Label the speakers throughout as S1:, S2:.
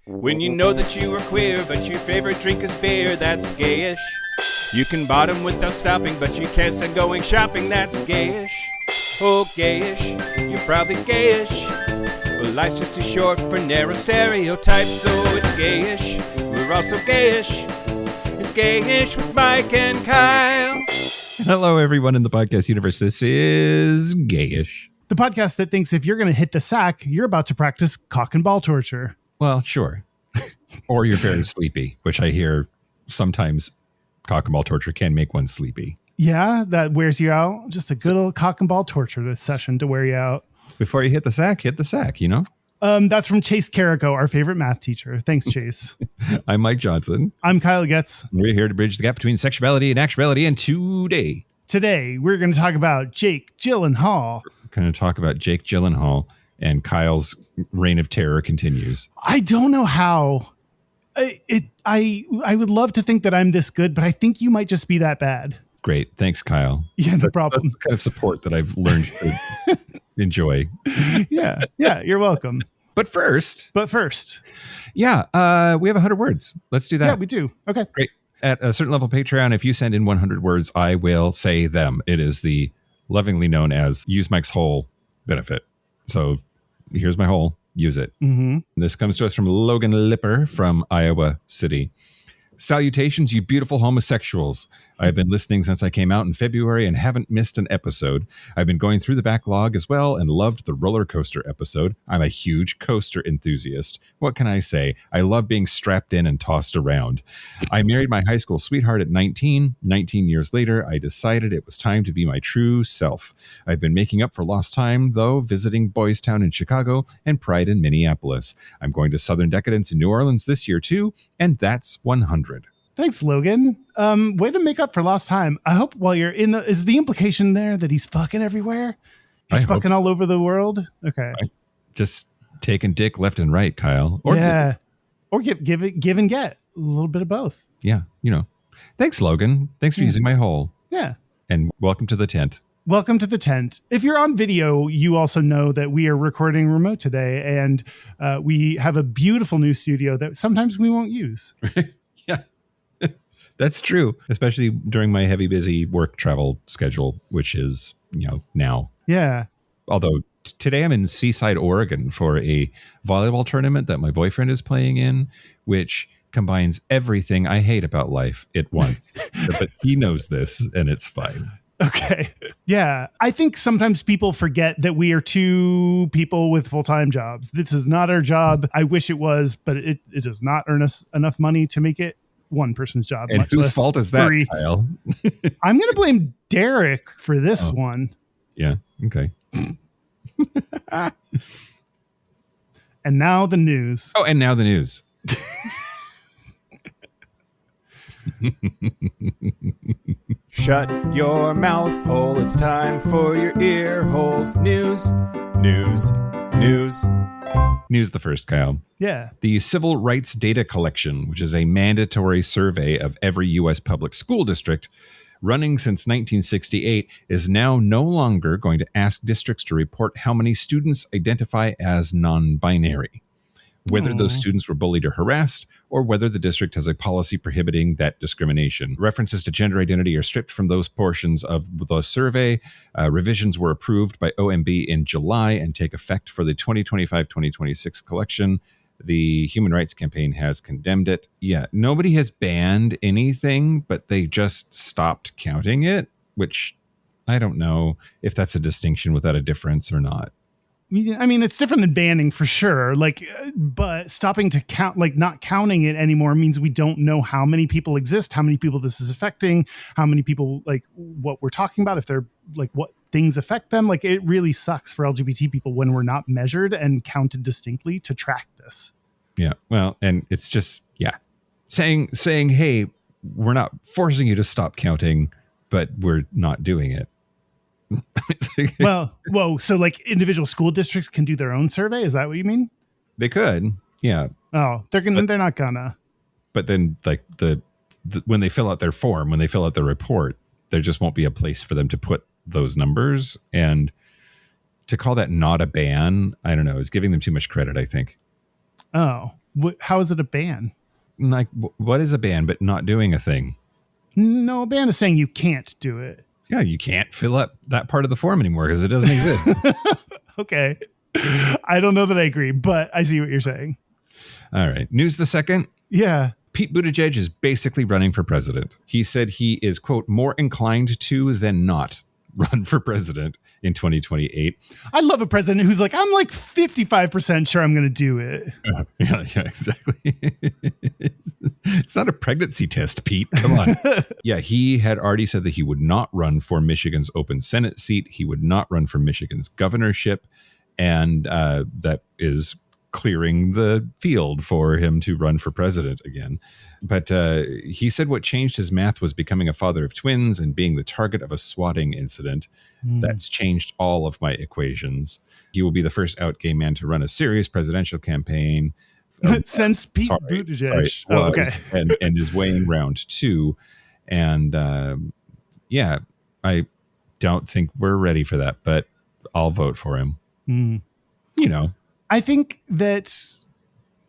S1: When you know that you are queer, but your favorite drink is beer, that's gayish. You can bottom without stopping, but you can't stand going shopping, that's gayish. Oh, gayish, you're probably gayish. Well, life's just too short for narrow stereotypes, so it's gayish. We're also gayish. It's Gayish with Mike and Kyle.
S2: Hello, everyone in the podcast universe. This is Gayish.
S3: The podcast that thinks if you're going to hit the sack, you're about to practice cock and ball torture.
S2: Well, sure. Or you're very sleepy, which I hear sometimes cock and ball torture can make one sleepy.
S3: Yeah, that wears you out. Just a good old cock and ball torture session to wear you out.
S2: Before you hit the sack, you know?
S3: That's from Chase Carrico, our favorite math teacher. Thanks, Chase.
S2: I'm Mike Johnson.
S3: I'm Kyle Getz.
S2: We're here to bridge the gap between sexuality and actuality. And today, we're going to talk about Jake Gyllenhaal. We're going to talk about Jake Gyllenhaal, and Kyle's reign of terror continues.
S3: I don't know how. I would love to think that I'm this good, but I think you might just be that bad.
S2: Great. Thanks, Kyle.
S3: Yeah, no problem.
S2: That's the kind of support that I've learned to enjoy.
S3: Yeah, you're welcome.
S2: But first.
S3: we
S2: have 100 words. Let's do that.
S3: Yeah, we do. Okay.
S2: Great. At a certain level Patreon, if you send in 100 words, I will say them. It is the lovingly known as Use Mike's Hole benefit. So here's my hole. Use it.
S3: Mm-hmm.
S2: This comes to us from Logan Lipper from Iowa City. Salutations, you beautiful homosexuals. I've been listening since I came out in February and haven't missed an episode. I've been going through the backlog as well and loved the roller coaster episode. I'm a huge coaster enthusiast. What can I say? I love being strapped in and tossed around. I married my high school sweetheart at 19. 19 years later, I decided it was time to be my true self. I've been making up for lost time, though, visiting Boys Town in Chicago and Pride in Minneapolis. I'm going to Southern Decadence in New Orleans this year, too, and that's 100.
S3: Thanks, Logan. Way to make up for lost time. I hope while you're is the implication there that he's fucking everywhere? He's fucking all over the world? Okay.
S2: Just taking dick left and right, Kyle.
S3: Or give and get. A little bit of both.
S2: Yeah, Thanks, Logan. Thanks for using my hole.
S3: Yeah.
S2: And welcome to the tent.
S3: Welcome to the tent. If you're on video, you also know that we are recording remote today, and we have a beautiful new studio that sometimes we won't use.
S2: Yeah. That's true, especially during my heavy, busy work travel schedule, which is, now.
S3: Yeah.
S2: Although today I'm in Seaside, Oregon for a volleyball tournament that my boyfriend is playing in, which combines everything I hate about life at once. But he knows this, and it's fine.
S3: Okay. Yeah. I think sometimes people forget that we are two people with full-time jobs. This is not our job. I wish it was, but it does not earn us enough money to make it one person's job.
S2: And whose fault is that, Kyle?
S3: I'm going to blame Derek for this one.
S2: Yeah. Okay.
S3: And now the news.
S2: Oh, and now the news.
S1: Shut your mouth hole, it's time for your ear holes. News.
S2: News the first, Kyle.
S3: Yeah.
S2: The Civil Rights Data Collection, which is a mandatory survey of every U.S. public school district, running since 1968, is now no longer going to ask districts to report how many students identify as non-binary, whether those students were bullied or harassed, or whether the district has a policy prohibiting that discrimination. References to gender identity are stripped from those portions of the survey. Revisions were approved by OMB in July and take effect for the 2025-2026 collection. The Human Rights Campaign has condemned it. Yeah, nobody has banned anything, but they just stopped counting it, which I don't know if that's a distinction without a difference or not.
S3: I mean, it's different than banning for sure. But stopping to count, not counting it anymore means we don't know how many people exist, how many people this is affecting, how many people, what we're talking about, if they're what things affect them. It really sucks for LGBT people when we're not measured and counted distinctly to track this.
S2: Yeah. Well, and it's just, saying, hey, we're not forcing you to stop counting, but we're not doing it.
S3: Well, whoa. So individual school districts can do their own survey. Is that what you mean?
S2: They could. Yeah.
S3: Oh, they're not gonna.
S2: But then when they fill out their form, when they fill out their report, there just won't be a place for them to put those numbers. And to call that not a ban, I don't know, is giving them too much credit, I think.
S3: Oh, How is it a ban?
S2: Like, what is a ban but not doing a thing?
S3: No, a ban is saying you can't do it.
S2: Yeah, you can't fill up that part of the form anymore because it doesn't exist.
S3: Okay. I don't know that I agree, but I see what you're saying.
S2: All right. News the second.
S3: Yeah.
S2: Pete Buttigieg is basically running for president. He said he is, quote, more inclined to than not run for president in 2028.
S3: I love a president who's like, I'm like 55% sure I'm going to do it.
S2: Yeah, exactly. It's not a pregnancy test, Pete. Come on. Yeah, he had already said that he would not run for Michigan's open Senate seat. He would not run for Michigan's governorship. And that is clearing the field for him to run for president again. But he said what changed his math was becoming a father of twins and being the target of a swatting incident. That's changed all of my equations. He will be the first out gay man to run a serious presidential campaign.
S3: Since Pete Buttigieg.
S2: Okay. and is weighing round 2. And yeah, I don't think we're ready for that, but I'll vote for him. You know,
S3: I think that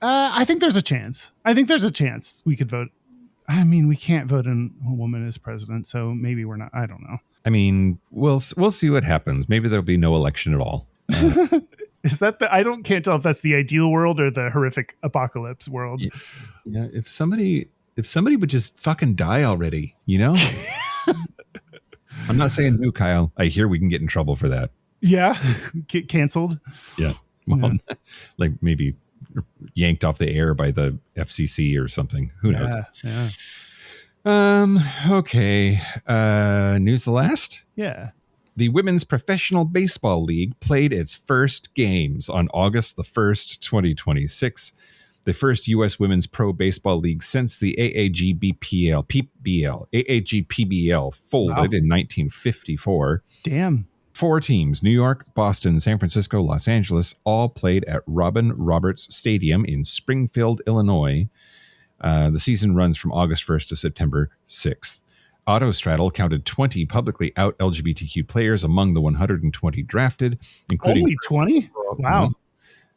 S3: I think there's a chance. I think there's a chance we could vote. I mean, we can't vote in a woman as president, so maybe we're not. I don't know.
S2: I mean, we'll see what happens. Maybe there'll be no election at all.
S3: Is that can't tell if that's the ideal world or the horrific apocalypse world.
S2: Yeah, if somebody would just fucking die already, you know? I'm not saying who, Kyle. I hear we can get in trouble for that.
S3: Yeah, get canceled.
S2: Yeah. Well, like maybe yanked off the air by the FCC or something. Who knows?
S3: Yeah.
S2: Okay. News the last?
S3: Yeah.
S2: The Women's Professional Baseball League played its first games on August the 1st, 2026. The first U.S. Women's Pro Baseball League since the AAGPBL folded in 1954.
S3: Damn.
S2: 4 teams, New York, Boston, San Francisco, Los Angeles, all played at Robin Roberts Stadium in Springfield, Illinois. The season runs from August 1st to September 6th. Autostraddle counted 20 publicly out LGBTQ players among the 120 drafted, including...
S3: Only 20? Wow.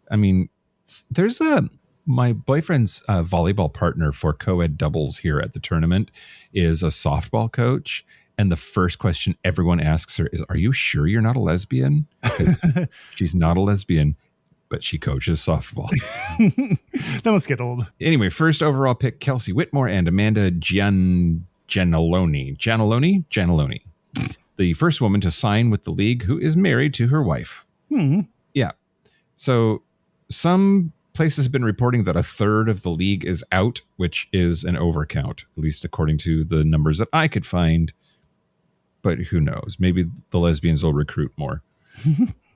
S2: I mean, there's my boyfriend's volleyball partner for co-ed doubles here at the tournament is a softball coach. And the first question everyone asks her is, are you sure you're not a lesbian? She's not a lesbian, but she coaches softball.
S3: That must get old.
S2: Anyway, first overall pick, Kelsey Whitmore and Amanda Giannaloni. The first woman to sign with the league who is married to her wife. Yeah. So some places have been reporting that a third of the league is out, which is an overcount, at least according to the numbers that I could find. But who knows? Maybe the lesbians will recruit more.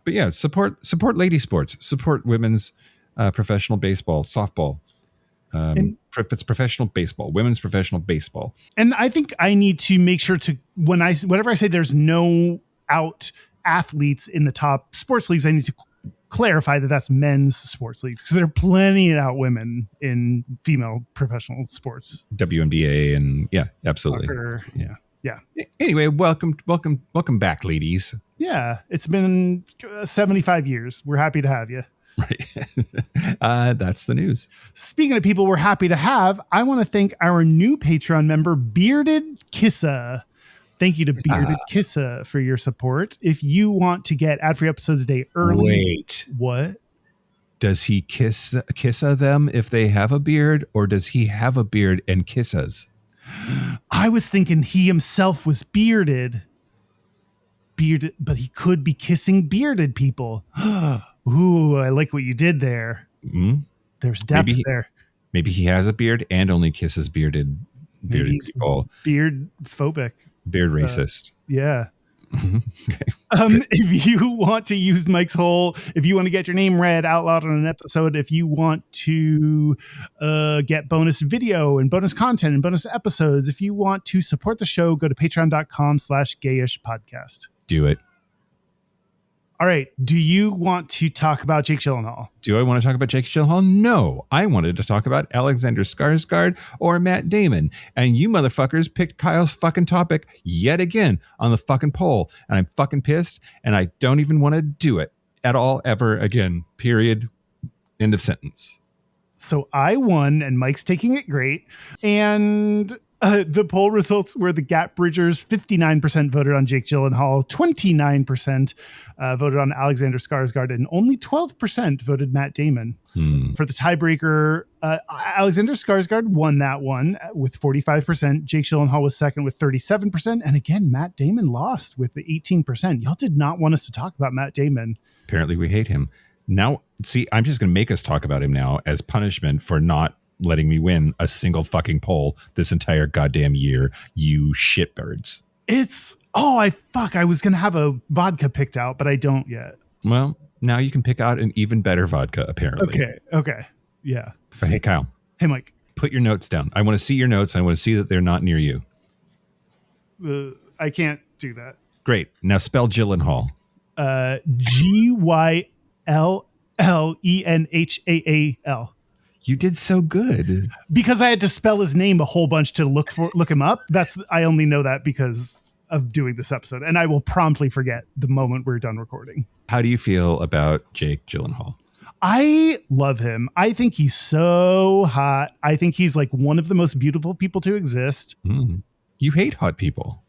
S2: But yeah, support lady sports, support women's professional baseball, softball. It's professional baseball, women's professional baseball.
S3: And I think I need to make sure to whenever I say there's no out athletes in the top sports leagues, I need to clarify that that's men's sports leagues, because there are plenty of out women in female professional sports,
S2: WNBA, and yeah, absolutely.
S3: Soccer, yeah.
S2: Anyway, welcome back, ladies.
S3: Yeah, it's been 75 years. We're happy to have you.
S2: Right. That's the news.
S3: Speaking of people we're happy to have, I want to thank our new Patreon member, Bearded Kissa. Thank you to Bearded Kissa for your support. If you want to get ad-free episodes a day early.
S2: Wait.
S3: What?
S2: Does he kiss them if they have a beard, or does he have a beard and kisses?
S3: I was thinking he himself was bearded, but he could be kissing bearded people. Ooh, I like what you did there.
S2: Mm-hmm.
S3: There's depth there.
S2: Maybe he has a beard and only kisses bearded people.
S3: Beard phobic.
S2: Beard racist.
S3: Yeah.
S2: Okay.
S3: If you want to use Mike's hole, if you want to get your name read out loud on an episode, if you want to get bonus video and bonus content and bonus episodes, if you want to support the show, go to patreon.com/gayish podcast.
S2: Do it.
S3: All right. Do you want to talk about Jake Gyllenhaal?
S2: Do I want to talk about Jake Gyllenhaal? No. I wanted to talk about Alexander Skarsgård or Matt Damon. And you motherfuckers picked Kyle's fucking topic yet again on the fucking poll. And I'm fucking pissed. And I don't even want to do it at all ever again. Period. End of sentence.
S3: So I won, and Mike's taking it great. And the poll results were the Gap Bridgers 59% voted on Jake Gyllenhaal, 29% voted on Alexander Skarsgård, and only 12% voted Matt Damon. For the tiebreaker, Alexander Skarsgård won that one with 45%. Jake Gyllenhaal was second with 37%. And again, Matt Damon lost with the 18%. Y'all did not want us to talk about Matt Damon.
S2: Apparently we hate him. Now, see, I'm just going to make us talk about him now as punishment for not letting me win a single fucking poll this entire goddamn year, you shitbirds.
S3: I was going to have a vodka picked out, but I don't yet.
S2: Well, now you can pick out an even better vodka, apparently.
S3: Okay. Yeah.
S2: But hey, Kyle.
S3: Hey, Mike.
S2: Put your notes down. I want to see your notes. I want to see that they're not near you.
S3: I can't do that.
S2: Great. Now spell Gyllenhaal.
S3: Gyllenhaal.
S2: You did so good.
S3: Because I had to spell his name a whole bunch to look him up. I only know that because of doing this episode, and I will promptly forget the moment we're done recording.
S2: How do you feel about Jake Gyllenhaal?
S3: I love him. I think he's so hot. I think he's like one of the most beautiful people to exist.
S2: You hate hot people.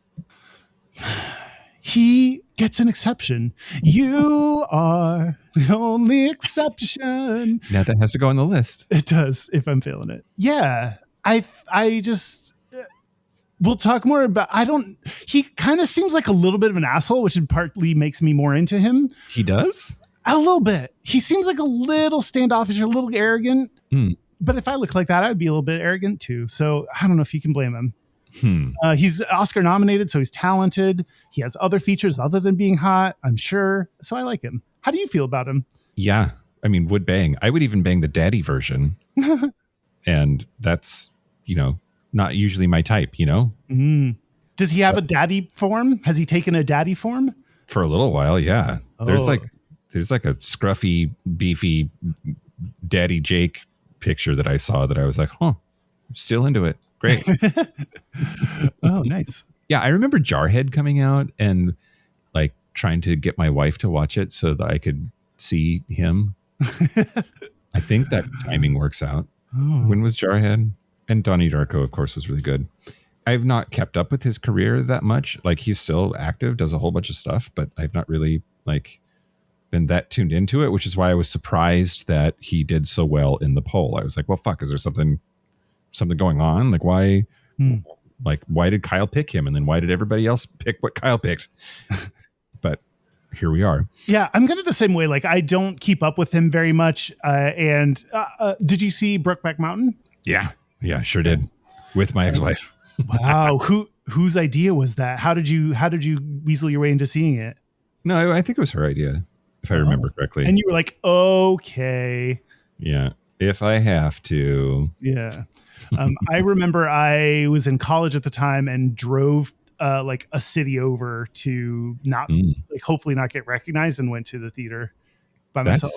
S3: He gets an exception. You are the only exception.
S2: Now that has to go on the list.
S3: It does, if I'm feeling it. Yeah. I just... We'll talk more about... He kind of seems like a little bit of an asshole, which partly makes me more into him.
S2: He does?
S3: A little bit. He seems like a little standoffish, a little arrogant. But if I look like that, I'd be a little bit arrogant too. So I don't know if you can blame him. He's Oscar nominated, so he's talented. He has other features other than being hot, I'm sure. So I like him. How do you feel about him?
S2: Yeah. I mean, would bang. I would even bang the daddy version. And that's, not usually my type,
S3: Does he have a daddy form? Has he taken a daddy form?
S2: For a little while, yeah.
S3: Oh.
S2: There's like a scruffy, beefy Daddy Jake picture that I saw that I was like, still into it. Great.
S3: Oh, nice.
S2: Yeah, I remember Jarhead coming out and like trying to get my wife to watch it so that I could see him. I think that timing works out. When was Jarhead? And Donnie Darko, of course, was really good. I've not kept up with his career that much. Like, he's still active, does a whole bunch of stuff, but I've not really been that tuned into it, which is why I was surprised that he did so well in the poll. I was like, well, fuck, is there something going on? Like, why did Kyle pick him? And then why did everybody else pick what Kyle picked? But here we are.
S3: Yeah, I'm kind of the same way. Like, I don't keep up with him very much. And did you see Brokeback Mountain?
S2: Yeah, sure did. With my ex-wife.
S3: Wow. Whose idea was that? How did you weasel your way into seeing it?
S2: No, I think it was her idea, if I remember correctly.
S3: And you were like, okay.
S2: Yeah, if I have to.
S3: Yeah. I remember I was in college at the time and drove like a city over to hopefully not get recognized, and went to the theater by myself.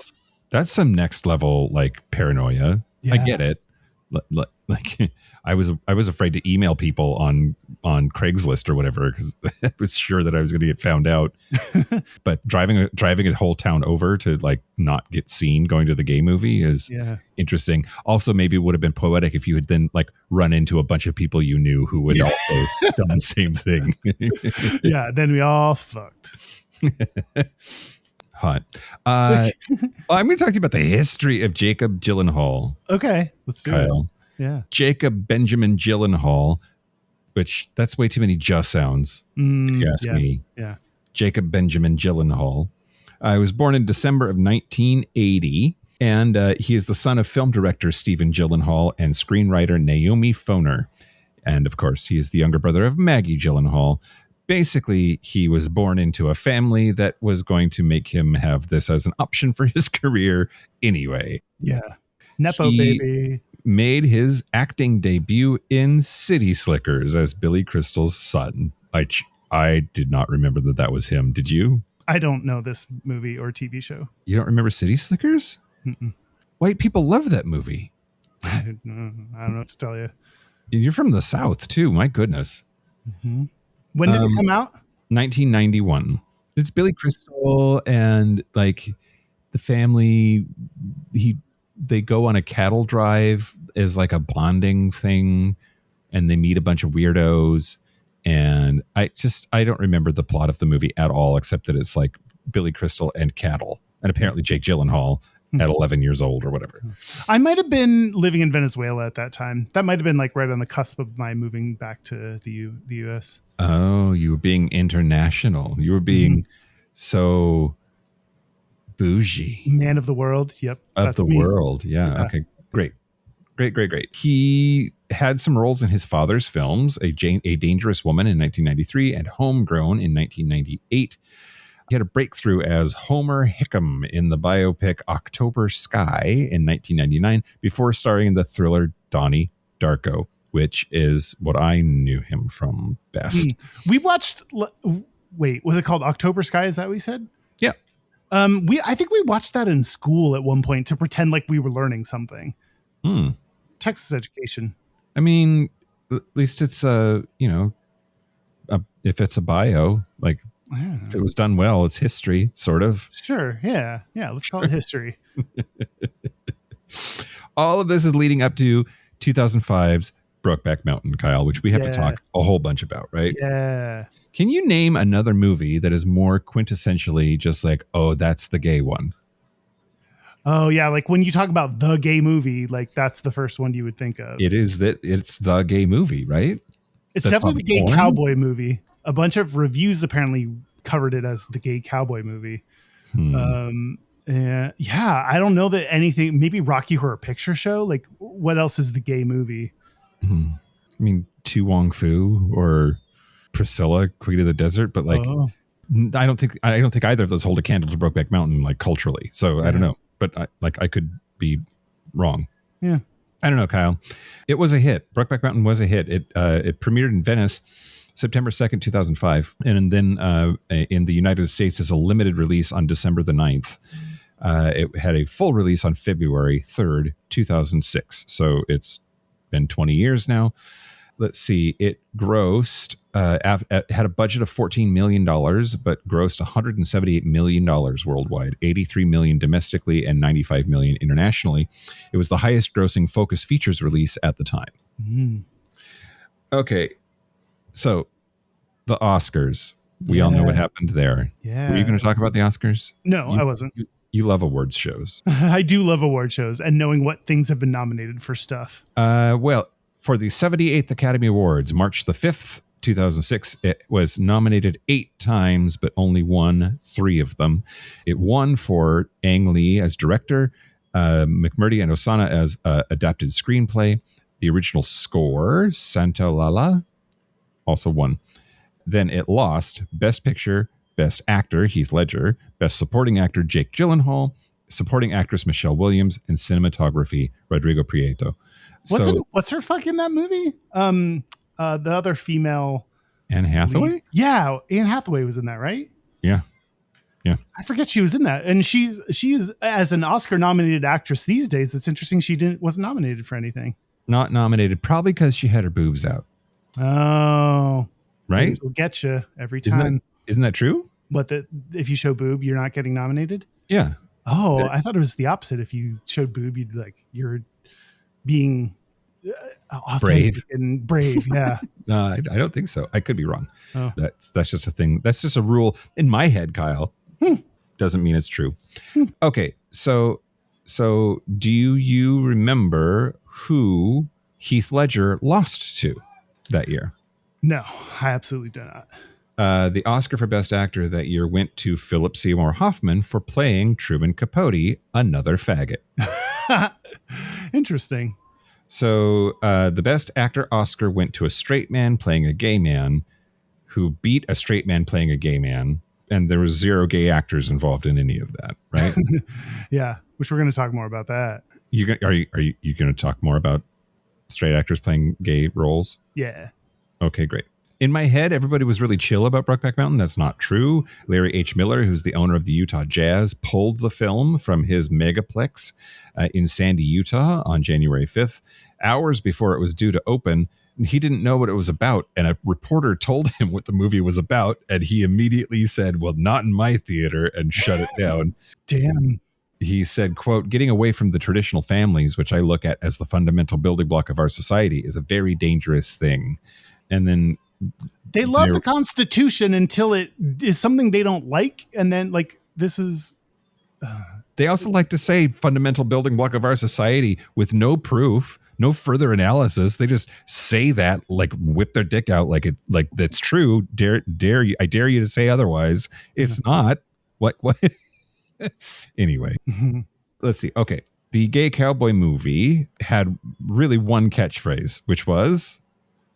S2: That's some next level paranoia. Yeah. I get it. Like I was afraid to email people on Craigslist or whatever because I was sure that I was going to get found out. But driving a whole town over to not get seen going to the gay movie is interesting. Also, maybe it would have been poetic if you had then run into a bunch of people you knew who would also done the same thing.
S3: Yeah, then we all fucked.
S2: Hot. I'm going to talk to you about the history of Jacob Gyllenhaal.
S3: Okay, let's do it. Yeah,
S2: Jacob Benjamin Gyllenhaal, which that's way too many just sounds, if you ask me.
S3: Yeah,
S2: Jacob Benjamin Gyllenhaal. I was born in December of 1980, and he is the son of film director Stephen Gyllenhaal and screenwriter Naomi Foner. And of course, he is the younger brother of Maggie Gyllenhaal. Basically, he was born into a family that was going to make him have this as an option for his career anyway.
S3: Yeah. Nepo baby.
S2: Made his acting debut in City Slickers as Billy Crystal's son. I did not remember that was him. Did you?
S3: I don't know this movie or TV show.
S2: You don't remember City Slickers?
S3: Mm-mm.
S2: White people love that movie.
S3: I don't know what to tell you.
S2: You're from the South, too. My goodness.
S3: Mm-hmm. When did it come out?
S2: 1991. It's Billy Crystal and the family. they go on a cattle drive as like a bonding thing, and they meet a bunch of weirdos. And I don't remember the plot of the movie at all, except that it's like Billy Crystal and cattle, and apparently Jake Gyllenhaal at 11 years old or whatever.
S3: I might have been living in Venezuela at that time. That might have been like right on the cusp of my moving back to the U.S.
S2: Oh, you were being international. You were being so bougie.
S3: Man of the world. Yep.
S2: Of the
S3: me.
S2: world. Yeah. Okay. Great. He had some roles in his father's films, A Dangerous Woman in 1993 and Homegrown in 1998. He had a breakthrough as Homer Hickam in the biopic October Sky in 1999 before starring in the thriller Donnie Darko, which is what I knew him from best.
S3: We watched, wait, was it called October Sky? Is that what you said?
S2: Yeah.
S3: I think we watched that in school at one point to pretend like we were learning something. Texas education.
S2: I mean, at least it's if it's a bio, like if it was done well, it's history, sort of.
S3: Sure. Yeah. Let's call it history.
S2: All of this is leading up to 2005's Brokeback Mountain, Kyle, which we have to talk a whole bunch about, right?
S3: Yeah.
S2: Can you name another movie that is more quintessentially just like, oh, that's the gay one?
S3: Oh, yeah. Like when you talk about the gay movie, like that's the first one you would think of.
S2: It's the gay movie, right?
S3: It's definitely the gay cowboy movie. A bunch of reviews apparently covered it as the gay cowboy movie. Yeah, I don't know that anything, maybe Rocky Horror Picture Show. Like what else is the gay movie?
S2: I mean, Tu Wong Fu or Priscilla, Queen of the Desert, but like, I don't think either of those hold a candle to Brokeback Mountain, like culturally. So I don't know, but I could be wrong.
S3: Yeah.
S2: I don't know, Kyle. It was a hit. Brokeback Mountain was a hit. It premiered in Venice September 2nd, 2005. And then in the United States as a limited release on December the 9th. It had a full release on February 3rd, 2006. So it's been 20 years now. Let's see. It grossed, had a budget of $14 million, but grossed $178 million worldwide, $83 million domestically, and $95 million internationally. It was the highest grossing Focus Features release at the time. Okay. So the Oscars, we all know what happened there.
S3: Yeah.
S2: Were you going to talk about the Oscars?
S3: No, I wasn't.
S2: You love awards shows.
S3: I do love award shows and knowing what things have been nominated for stuff.
S2: Well, for the 78th Academy Awards, March the 5th, 2006, it was nominated 8 times, but only won 3 of them. It won for Ang Lee as director, McMurdy and Osana as adapted screenplay. The original score, Santa Lala, also won. Then it lost Best Picture, Best Actor, Heath Ledger, Best Supporting Actor, Jake Gyllenhaal, Supporting Actress, Michelle Williams, and Cinematography, Rodrigo Prieto.
S3: What's her fuck in that movie? The other female.
S2: Anne Hathaway?
S3: Lead. Yeah, Anne Hathaway was in that, right?
S2: Yeah.
S3: I forget she was in that. And she's as an Oscar-nominated actress these days, it's interesting she wasn't nominated for anything.
S2: Not nominated, probably because she had her boobs out.
S3: Oh.
S2: Right?
S3: Boobs will get you every time.
S2: Isn't that true?
S3: What, if you show boob, you're not getting nominated?
S2: Yeah.
S3: Oh, I thought it was the opposite. If you showed boob, you're being
S2: brave
S3: and brave. Yeah.
S2: No, I don't think so. I could be wrong.
S3: Oh.
S2: That's just a thing. That's just a rule in my head, Kyle. Doesn't mean it's true. Okay. So do you remember who Heath Ledger lost to that year?
S3: No, I absolutely do not.
S2: The Oscar for Best Actor that year went to Philip Seymour Hoffman for playing Truman Capote, another faggot.
S3: Interesting.
S2: So the Best Actor Oscar went to a straight man playing a gay man who beat a straight man playing a gay man. And there was 0 gay actors involved in any of that, right?
S3: Yeah, which we're going to talk more about that.
S2: Are you going to talk more about straight actors playing gay roles?
S3: Yeah.
S2: Okay, great. In my head, everybody was really chill about Brokeback Mountain. That's not true. Larry H. Miller, who's the owner of the Utah Jazz, pulled the film from his megaplex in Sandy, Utah on January 5th, hours before it was due to open. He didn't know what it was about, and a reporter told him what the movie was about, and he immediately said, well, not in my theater, and shut it down.
S3: Damn.
S2: he said, quote, "Getting away from the traditional families, which I look at as the fundamental building block of our society, is a very dangerous thing." And then
S3: They love the Constitution until it is something they don't like. And then like, this is...
S2: They also like to say fundamental building block of our society with no proof, no further analysis. They just say that, like whip their dick out like that's true. Dare you? I dare you to say otherwise. It's not. What? Anyway, let's see. Okay. The gay cowboy movie had really one catchphrase, which was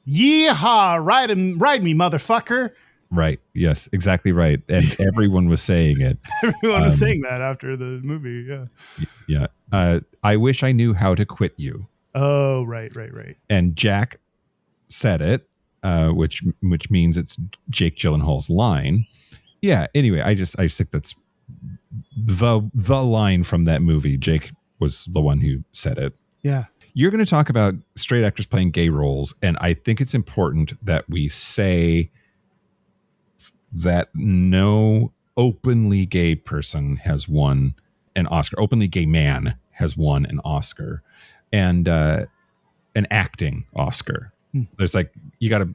S3: "Yeehaw, ride me, motherfucker."
S2: Right. Yes, exactly right. And everyone was saying it.
S3: Everyone was saying that after the movie. Yeah.
S2: Yeah. I wish I knew how to quit you.
S3: Oh, right.
S2: And Jack said it, which means it's Jake Gyllenhaal's line. Yeah. Anyway, I just think that's the line from that movie. Jake was the one who said it.
S3: Yeah.
S2: You're going to talk about straight actors playing gay roles, and I think it's important that we say that no openly gay person has won an Oscar. Openly gay man has won an Oscar, and an acting Oscar. There's like you gotta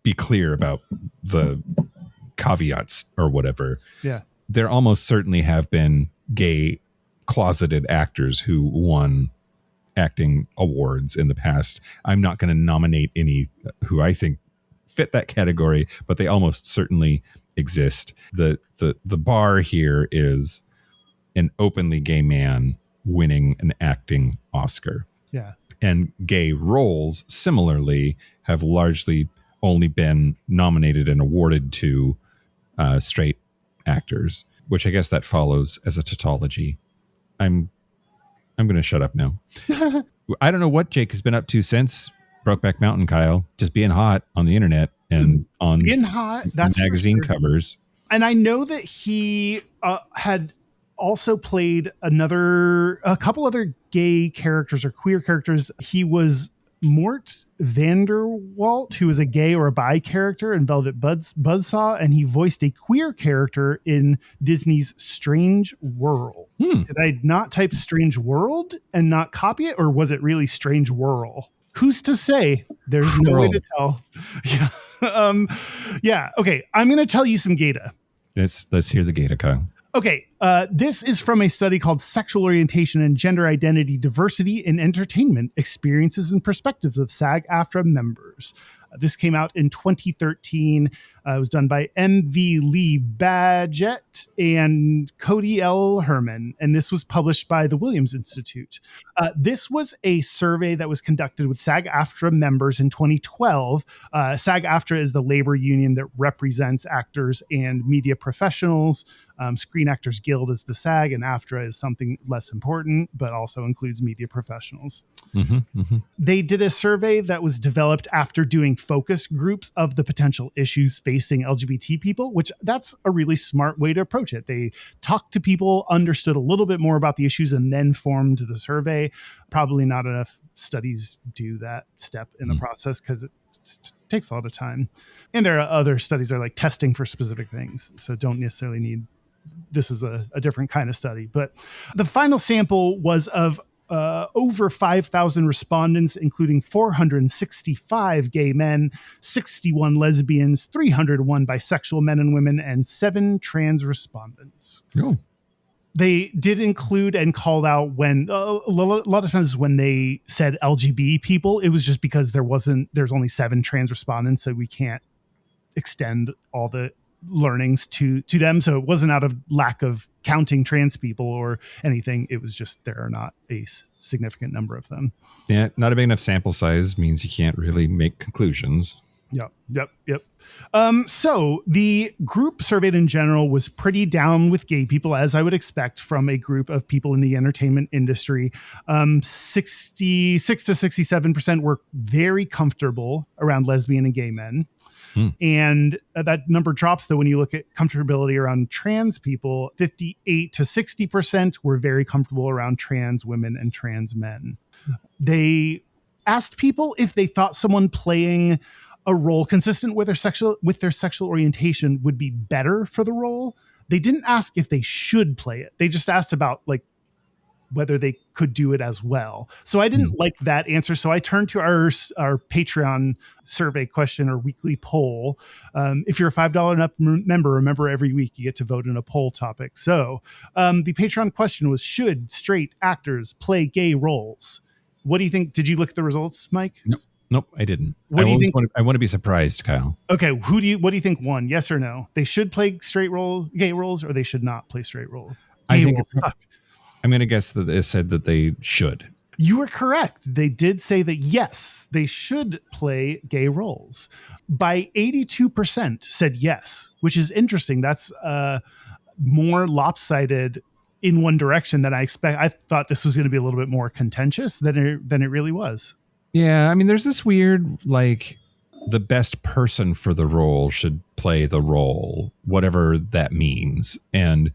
S2: be clear about the caveats or whatever.
S3: Yeah,
S2: there almost certainly have been gay closeted actors who won acting awards in the past. I'm not going to nominate any who I think fit that category, but they almost certainly exist. The bar here is an openly gay man winning an acting Oscar.
S3: Yeah.
S2: And gay roles similarly have largely only been nominated and awarded to straight actors, which I guess that follows as a tautology. I'm going to shut up now. I don't know what Jake has been up to since Brokeback Mountain, Kyle. Just being hot on the internet and on
S3: that's
S2: magazine covers.
S3: And I know that he had also played a couple other gay characters or queer characters. He was Mort Vanderwalt, who was a gay or a bi character in Velvet Buzzsaw, and he voiced a queer character in Disney's Strange World. Did I not type Strange World and not copy it, or was it really Strange Whirl? Who's to say? There's no way to tell. Yeah. Yeah. Okay. I'm going to tell you some data.
S2: Let's hear the data, Kyle.
S3: Okay, this is from a study called Sexual Orientation and Gender Identity Diversity in Entertainment, Experiences and Perspectives of SAG-AFTRA Members. This came out in 2013. It was done by M.V. Lee Badgett and Cody L. Herman, and this was published by the Williams Institute. This was a survey that was conducted with SAG-AFTRA members in 2012. SAG-AFTRA is the labor union that represents actors and media professionals. Screen Actors Guild is the SAG, and AFTRA is something less important, but also includes media professionals. They did a survey that was developed after doing focus groups of the potential issues facing LGBT people, which that's a really smart way to approach it. They talked to people, understood a little bit more about the issues, and then formed the survey. Probably not enough studies do that step in the process because it takes a lot of time. And there are other studies that are like testing for specific things, so don't necessarily need... This is a different kind of study, but the final sample was of over 5,000 respondents, including 465 gay men, 61 lesbians, 301 bisexual men and women, and 7 trans respondents.
S2: Oh.
S3: They did include and called out when a lot of times when they said LGBT people, it was just because there's only 7 trans respondents, so we can't extend all the learnings to them. So it wasn't out of lack of counting trans people or anything. It was just there are not a significant number of them.
S2: Yeah, not a big enough sample size means you can't really make conclusions.
S3: Yep. So the group surveyed in general was pretty down with gay people, as I would expect from a group of people in the entertainment industry. 66 to 67% were very comfortable around lesbian and gay men. And that number drops, though, when you look at comfortability around trans people. 58 to 60% were very comfortable around trans women and trans men. They asked people if they thought someone playing a role consistent with their sexual orientation would be better for the role. They didn't ask if they should play it. They just asked about like whether they could do it as well. So I didn't like that answer. So I turned to our Patreon survey question or weekly poll. If you're a $5 and up member, remember every week you get to vote in a poll topic. So the Patreon question was, should straight actors play gay roles? What do you think? Did you look at the results, Mike?
S2: Nope, I didn't.
S3: What do you think?
S2: I want to be surprised, Kyle.
S3: Okay, what do you think won? Yes or no? They should play straight roles, gay roles, or they should not play straight roles?
S2: I think I'm going to guess that it said that they should.
S3: You were correct. They did say that, yes, they should play gay roles. By 82% said yes, which is interesting. That's more lopsided in one direction than I expect. I thought this was going to be a little bit more contentious than it really was.
S2: Yeah, I mean, there's this weird, like, the best person for the role should play the role, whatever that means. And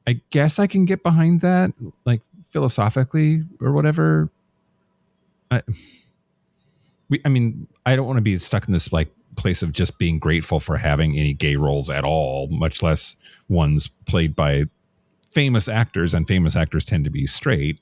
S2: I guess I can get behind that, like philosophically or whatever. I mean, I don't want to be stuck in this like place of just being grateful for having any gay roles at all, much less ones played by famous actors, and famous actors tend to be straight.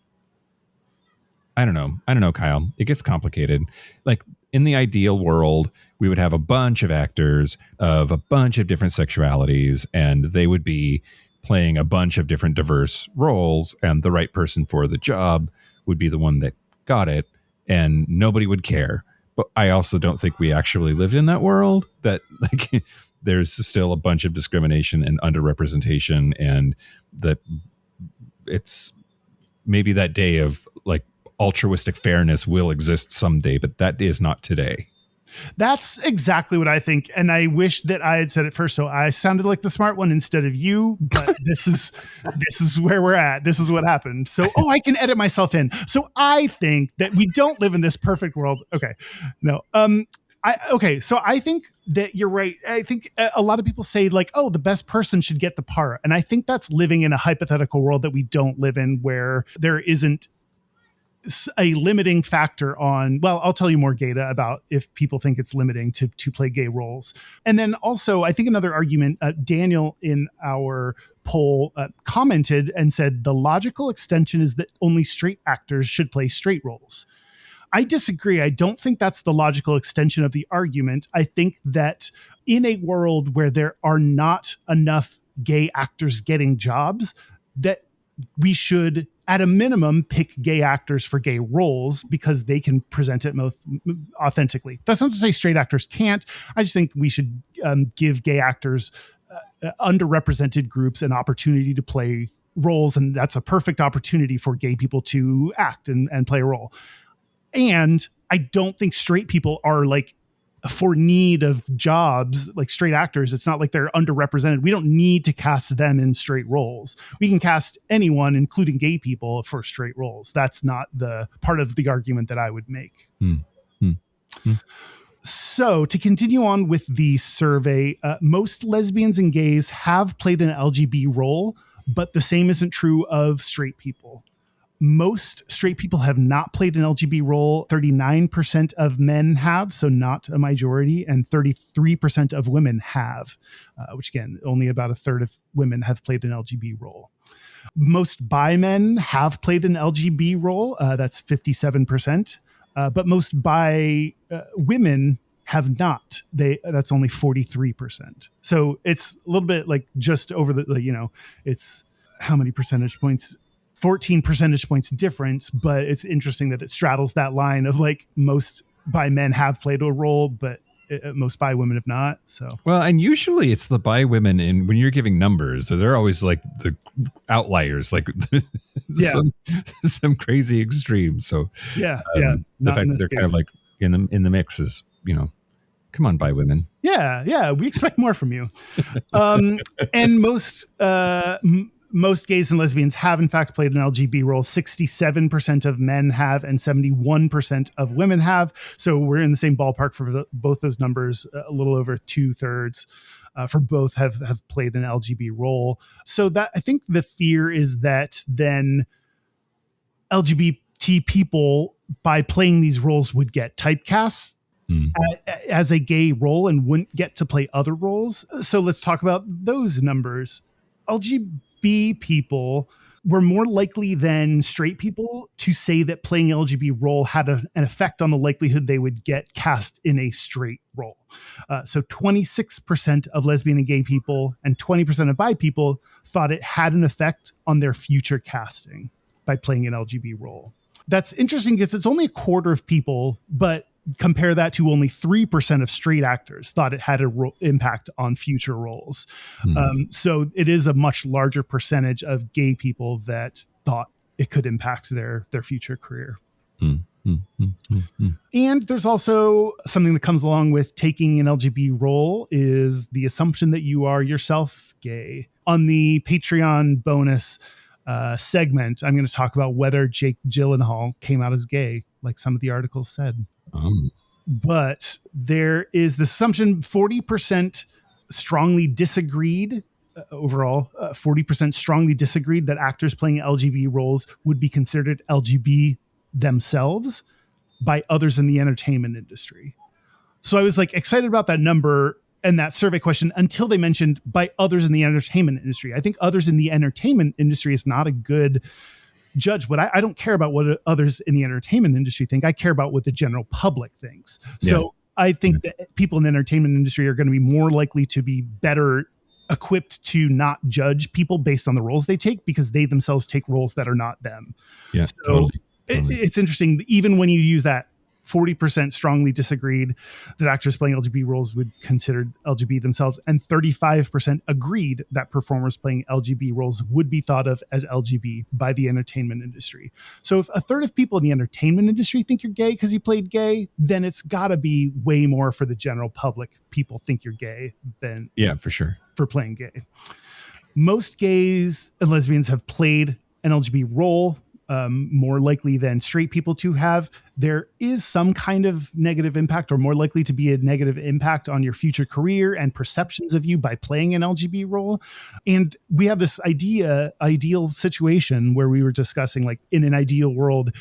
S2: I don't know, Kyle. It gets complicated. Like in the ideal world, we would have a bunch of actors of a bunch of different sexualities, and they would be playing a bunch of different diverse roles, and the right person for the job would be the one that got it, and nobody would care. But I also don't think we actually lived in that world, that like there's still a bunch of discrimination and underrepresentation, and that it's maybe that day of like altruistic fairness will exist someday, but that is not today.
S3: That's exactly what I think. And I wish that I had said it first. So I sounded like the smart one instead of you, but this is where we're at. This is what happened. So, I can edit myself in. So I think that we don't live in this perfect world. Okay. No. So I think that you're right. I think a lot of people say like, the best person should get the part. And I think that's living in a hypothetical world that we don't live in, where there isn't a limiting factor on, well, I'll tell you more, Gata, about if people think it's limiting to play gay roles. And then also, I think another argument, Daniel in our poll commented and said, the logical extension is that only straight actors should play straight roles. I disagree. I don't think that's the logical extension of the argument. I think that in a world where there are not enough gay actors getting jobs, that we should, at a minimum, pick gay actors for gay roles because they can present it most authentically. That's not to say straight actors can't. I just think we should give gay actors, underrepresented groups, an opportunity to play roles, and that's a perfect opportunity for gay people to act and play a role. And I don't think straight people are like for need of jobs, like straight actors. It's not like they're underrepresented. We don't need to cast them in straight roles. We can cast anyone, including gay people, for straight roles. That's not the part of the argument that I would make. So to continue on with the survey, most lesbians and gays have played an LGB role, but the same isn't true of straight people. Most straight people have not played an LGB role. 39% of men have, so not a majority, and 33% of women have, which again, only about a third of women have played an LGB role. Most bi men have played an LGB role. That's 57%. But most bi women have not. That's only 43%. So it's a little bit like just over it's how many percentage points? 14 percentage points difference, but it's interesting that it straddles that line of like most bi men have played a role, but most bi women have not. So,
S2: well, and usually it's the bi women, and when you're giving numbers, they're always like the outliers, like some crazy extremes. So the fact that they're kind of like in the mix is, come on, bi women.
S3: Yeah, we expect more from you. And most gays and lesbians have, in fact, played an LGB role. 67% of men have, and 71% of women have. So we're in the same ballpark for both those numbers. A little over 2/3 for both have played an LGB role. So that, I think the fear is that then LGBT people, by playing these roles, would get typecast as a gay role and wouldn't get to play other roles. So let's talk about those numbers. LGB people were more likely than straight people to say that playing LGB role had an effect on the likelihood they would get cast in a straight role. So 26% of lesbian and gay people and 20% of bi people thought it had an effect on their future casting by playing an LGB role. That's interesting because it's only a quarter of people, but compare that to only 3% of straight actors thought it had an impact on future roles. So it is a much larger percentage of gay people that thought it could impact their future career. And there's also something that comes along with taking an LGB role is the assumption that you are yourself gay. On the Patreon bonus segment, I'm going to talk about whether Jake Gyllenhaal came out as gay, like some of the articles said. But there is the assumption 40% strongly disagreed overall, 40% strongly disagreed that actors playing LGB roles would be considered LGB themselves by others in the entertainment industry. So I was like excited about that number and that survey question until they mentioned by others in the entertainment industry. I think others in the entertainment industry is not a good judge. I don't care about what others in the entertainment industry think. I care about what the general public thinks. So I think that people in the entertainment industry are going to be more likely to be better equipped to not judge people based on the roles they take because they themselves take roles that are not them.
S2: Yeah,
S3: so
S2: totally.
S3: It's interesting. Even when you use that 40% strongly disagreed that actors playing LGBT roles would consider LGBT themselves, and 35% agreed that performers playing LGBT roles would be thought of as LGBT by the entertainment industry. So if a third of people in the entertainment industry think you're gay because you played gay, then it's got to be way more for the general public. People think you're gay than
S2: for sure
S3: for playing gay. Most gays and lesbians have played an LGBT role. More likely than straight people to have. There is some kind of negative impact or more likely to be a negative impact on your future career and perceptions of you by playing an LGBT role. And we have this ideal situation where we were discussing, like, in an ideal world,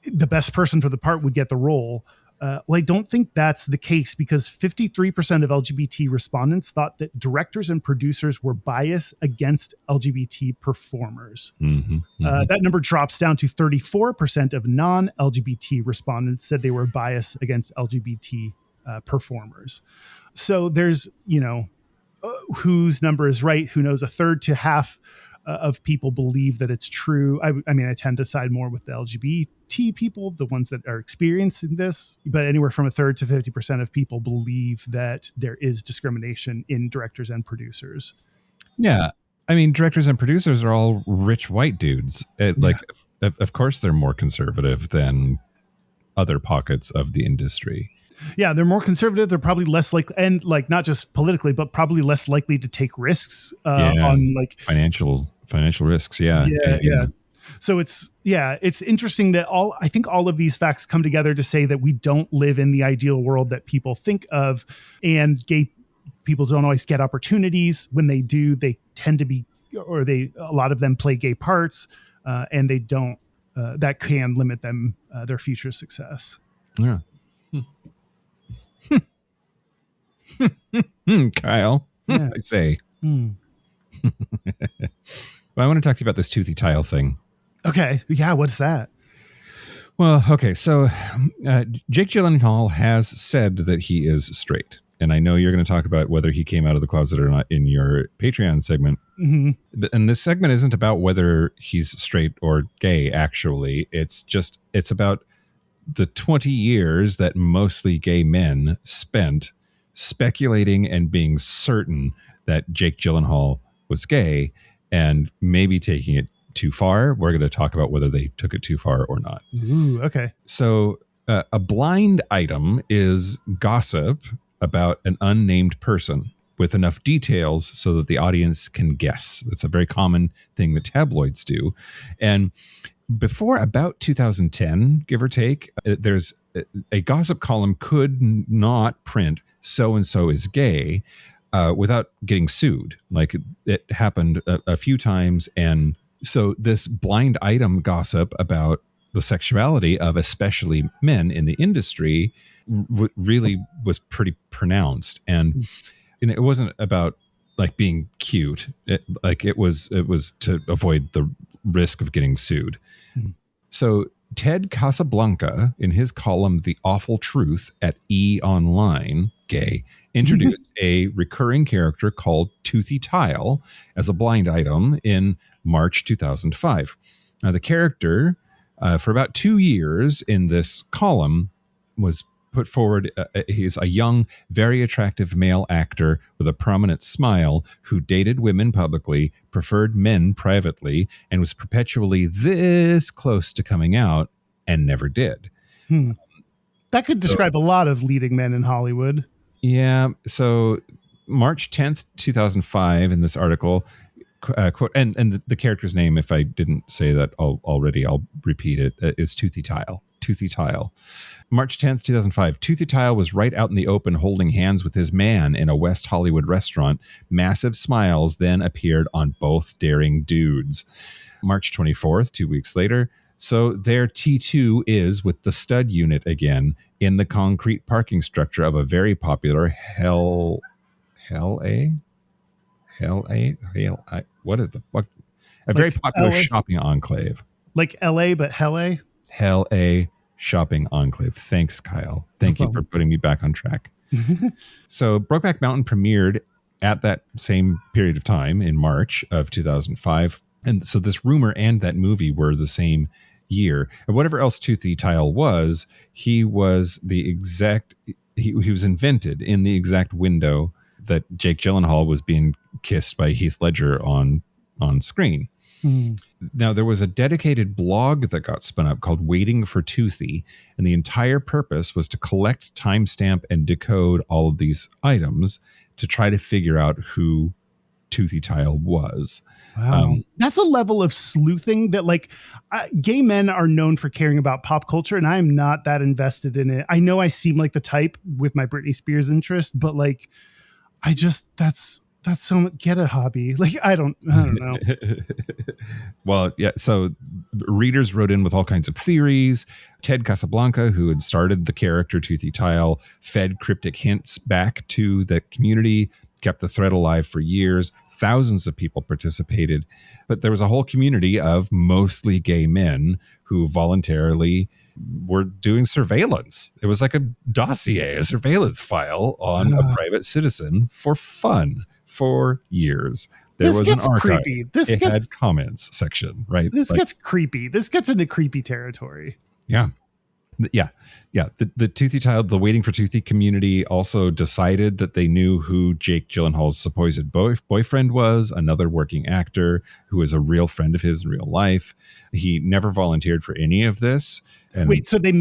S3: the best person for the part would get the role. Well, I don't think that's the case because 53% of LGBT respondents thought that directors and producers were biased against LGBT performers. That number drops down to 34% of non-LGBT respondents said they were biased against LGBT performers. So there's, whose number is right? Who knows? A third to half of people believe that it's true. I mean, I tend to side more with the LGBT people, the ones that are experiencing this, but anywhere from a third to 50% of people believe that there is discrimination in directors and producers.
S2: Yeah. I mean, directors and producers are all rich white dudes. Of course, they're more conservative than other pockets of the industry.
S3: Yeah, they're more conservative. They're probably less likely, and like not just politically, but probably less likely to take risks on like
S2: financial risks. Yeah.
S3: So it's interesting that I think all of these facts come together to say that we don't live in the ideal world that people think of, and gay people don't always get opportunities. When they do, they tend to be, a lot of them play gay parts, and they don't. That can limit them their future success.
S2: Yeah. Kyle, I say. Well, I want to talk to you about this Toothy Tile thing.
S3: Okay. Yeah. What's that?
S2: Well, okay. So Jake Gyllenhaal has said that he is straight. And I know you're going to talk about whether he came out of the closet or not in your Patreon segment. And this segment isn't about whether he's straight or gay, actually. It's about the 20 years that mostly gay men spent speculating and being certain that Jake Gyllenhaal was gay and maybe taking it too far. We're going to talk about whether they took it too far or not.
S3: Ooh, okay.
S2: So a blind item is gossip about an unnamed person with enough details so that the audience can guess. That's a very common thing that tabloids do. And before about 2010, give or take, there's a gossip column could not print so-and-so is gay without getting sued. Like, it happened a few times. And so this blind item gossip about the sexuality of especially men in the industry really was pretty pronounced. And it wasn't about like being cute. It was to avoid the risk of getting sued.
S3: Mhm.
S2: So Ted Casablanca, in his column "The Awful Truth" at E! Online, gay, introduced a recurring character called Toothy Tile as a blind item in March 2005. Now, the character, for about 2 years in this column, was put forward. He's a young, very attractive male actor with a prominent smile who dated women publicly, preferred men privately, and was perpetually this close to coming out and never did.
S3: Hmm. That could
S2: So-
S3: describe a lot of leading men in Hollywood.
S2: Yeah. So March 10th, 2005, in this article, quote, and the character's name, if I didn't say that already, I'll repeat it, is Toothy Tile. Toothy Tile. March 10th, 2005. Toothy Tile was right out in the open holding hands with his man in a West Hollywood restaurant. Massive smiles then appeared on both daring dudes. March 24th, 2 weeks later. So there T2 is with the stud unit again in the concrete parking structure of a very popular what is the fuck? A very popular
S3: LA?
S2: shopping enclave.
S3: Like LA, but Helle?
S2: Hell A shopping enclave. Thanks, Kyle. Thank you for putting me back on track. So Brokeback Mountain premiered at that same period of time in March of 2005. And so this rumor and that movie were the same year. And whatever else Toothy Tile was, he was the exact, he was invented in the exact window that Jake Gyllenhaal was being kissed by Heath Ledger on screen. Now, there was a dedicated blog that got spun up called Waiting for Toothy, and the entire purpose was to collect, timestamp, and decode all of these items to try to figure out who Toothy Tile was.
S3: Wow. That's a level of sleuthing that, like, gay men are known for caring about pop culture, and I am not that invested in it. I know I seem like the type with my Britney Spears interest, but like, that's so much. Get a hobby. Like, I don't know.
S2: Well, yeah. So readers wrote in with all kinds of theories. Ted Casablanca, who had started the character Toothy Tile, fed cryptic hints back to the community, kept the thread alive for years. Thousands of people participated, but there was a whole community of mostly gay men who voluntarily were doing surveillance. It was like a dossier, a surveillance file on a private citizen for fun for years. There
S3: This
S2: was
S3: gets
S2: an archive.
S3: creepy.
S2: It had comments section, right?
S3: This
S2: Like,
S3: gets creepy. This gets into creepy territory.
S2: yeah. The Toothy Tile, the Waiting for Toothy community also decided that they knew who Jake Gyllenhaal's supposed boyfriend was, another working actor who was a real friend of his in real life. He never volunteered for any of this. And
S3: Wait, so they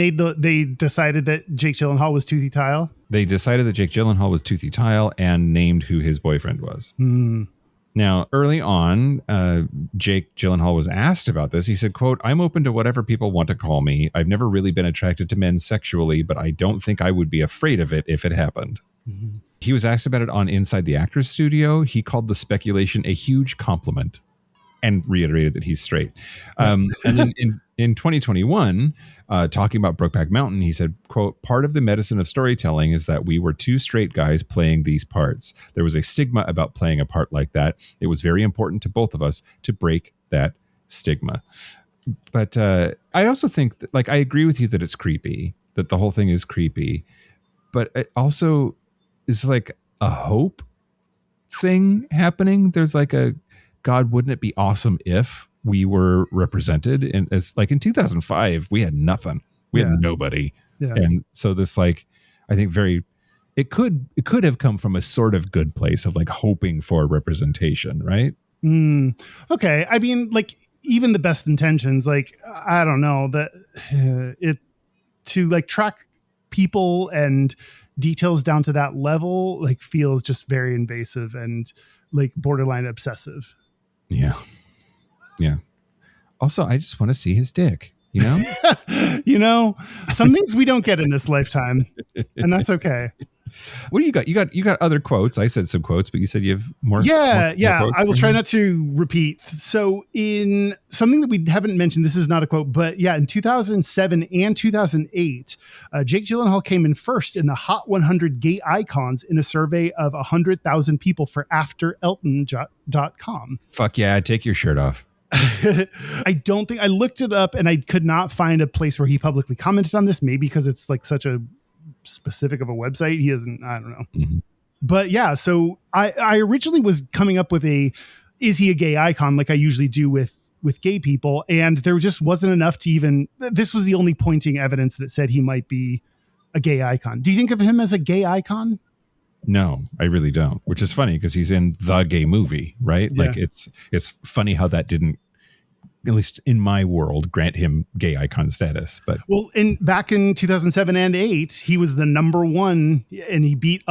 S3: decided that Jake Gyllenhaal was Toothy Tile?
S2: they decided that Jake Gyllenhaal was Toothy Tile and named who his boyfriend was. Now, early on, Jake Gyllenhaal was asked about this. He said, quote, "I'm open to whatever people want to call me. I've never really been attracted to men sexually, but I don't think I would be afraid of it if it happened." He was asked about it on Inside the Actors Studio. He called the speculation a huge compliment and reiterated that he's straight. And then in 2021, talking about Brokeback Mountain, he said, quote, "Part of the medicine of storytelling is that we were two straight guys playing these parts. There was a stigma about playing a part like that. It was very important to both of us to break that stigma." But I also think that, like, I agree with you that it's creepy, that the whole thing is creepy, but it also is like a hope thing happening. There's like a, God, wouldn't it be awesome if we were represented? And as like in 2005, we had nothing. We had nobody.
S3: Yeah.
S2: And so this, like, I think it could have come from a sort of good place of like hoping for representation, right?
S3: Okay. I mean, like, even the best intentions, like, I don't know that to like track people and details down to that level, like, feels just very invasive and like borderline obsessive.
S2: Yeah. Also, I just want to see his dick, you know?
S3: You know, some things we don't get in this lifetime, and that's okay.
S2: What do you got? You got other quotes. I said some quotes, but you said you have more.
S3: Yeah,
S2: more quotes
S3: I will
S2: for
S3: try
S2: me?
S3: not to repeat. So, in something that we haven't mentioned, this is not a quote, but yeah, in 2007 and 2008, Jake Gyllenhaal came in first in the Hot 100 Gay Icons in a survey of 100,000 people for AfterElton.com.
S2: Fuck yeah! Take your shirt off.
S3: I don't think I looked it up and I could not find a place where he publicly commented on this. Maybe because it's like such a specific of a website. He doesn't, I don't know.
S2: Mhm.
S3: But yeah, so I originally was coming up with is he a gay icon like I usually do with gay people? And there just wasn't enough to even, this was the only pointing evidence that said he might be a gay icon. Do you think of him as a gay icon?
S2: No, I really don't. Which is funny because he's in the gay movie, right?
S3: Yeah.
S2: Like it's funny how that didn't, at least in my world, grant him gay icon status. But
S3: Well, back in 2007 and 8, he was the number one, and he beat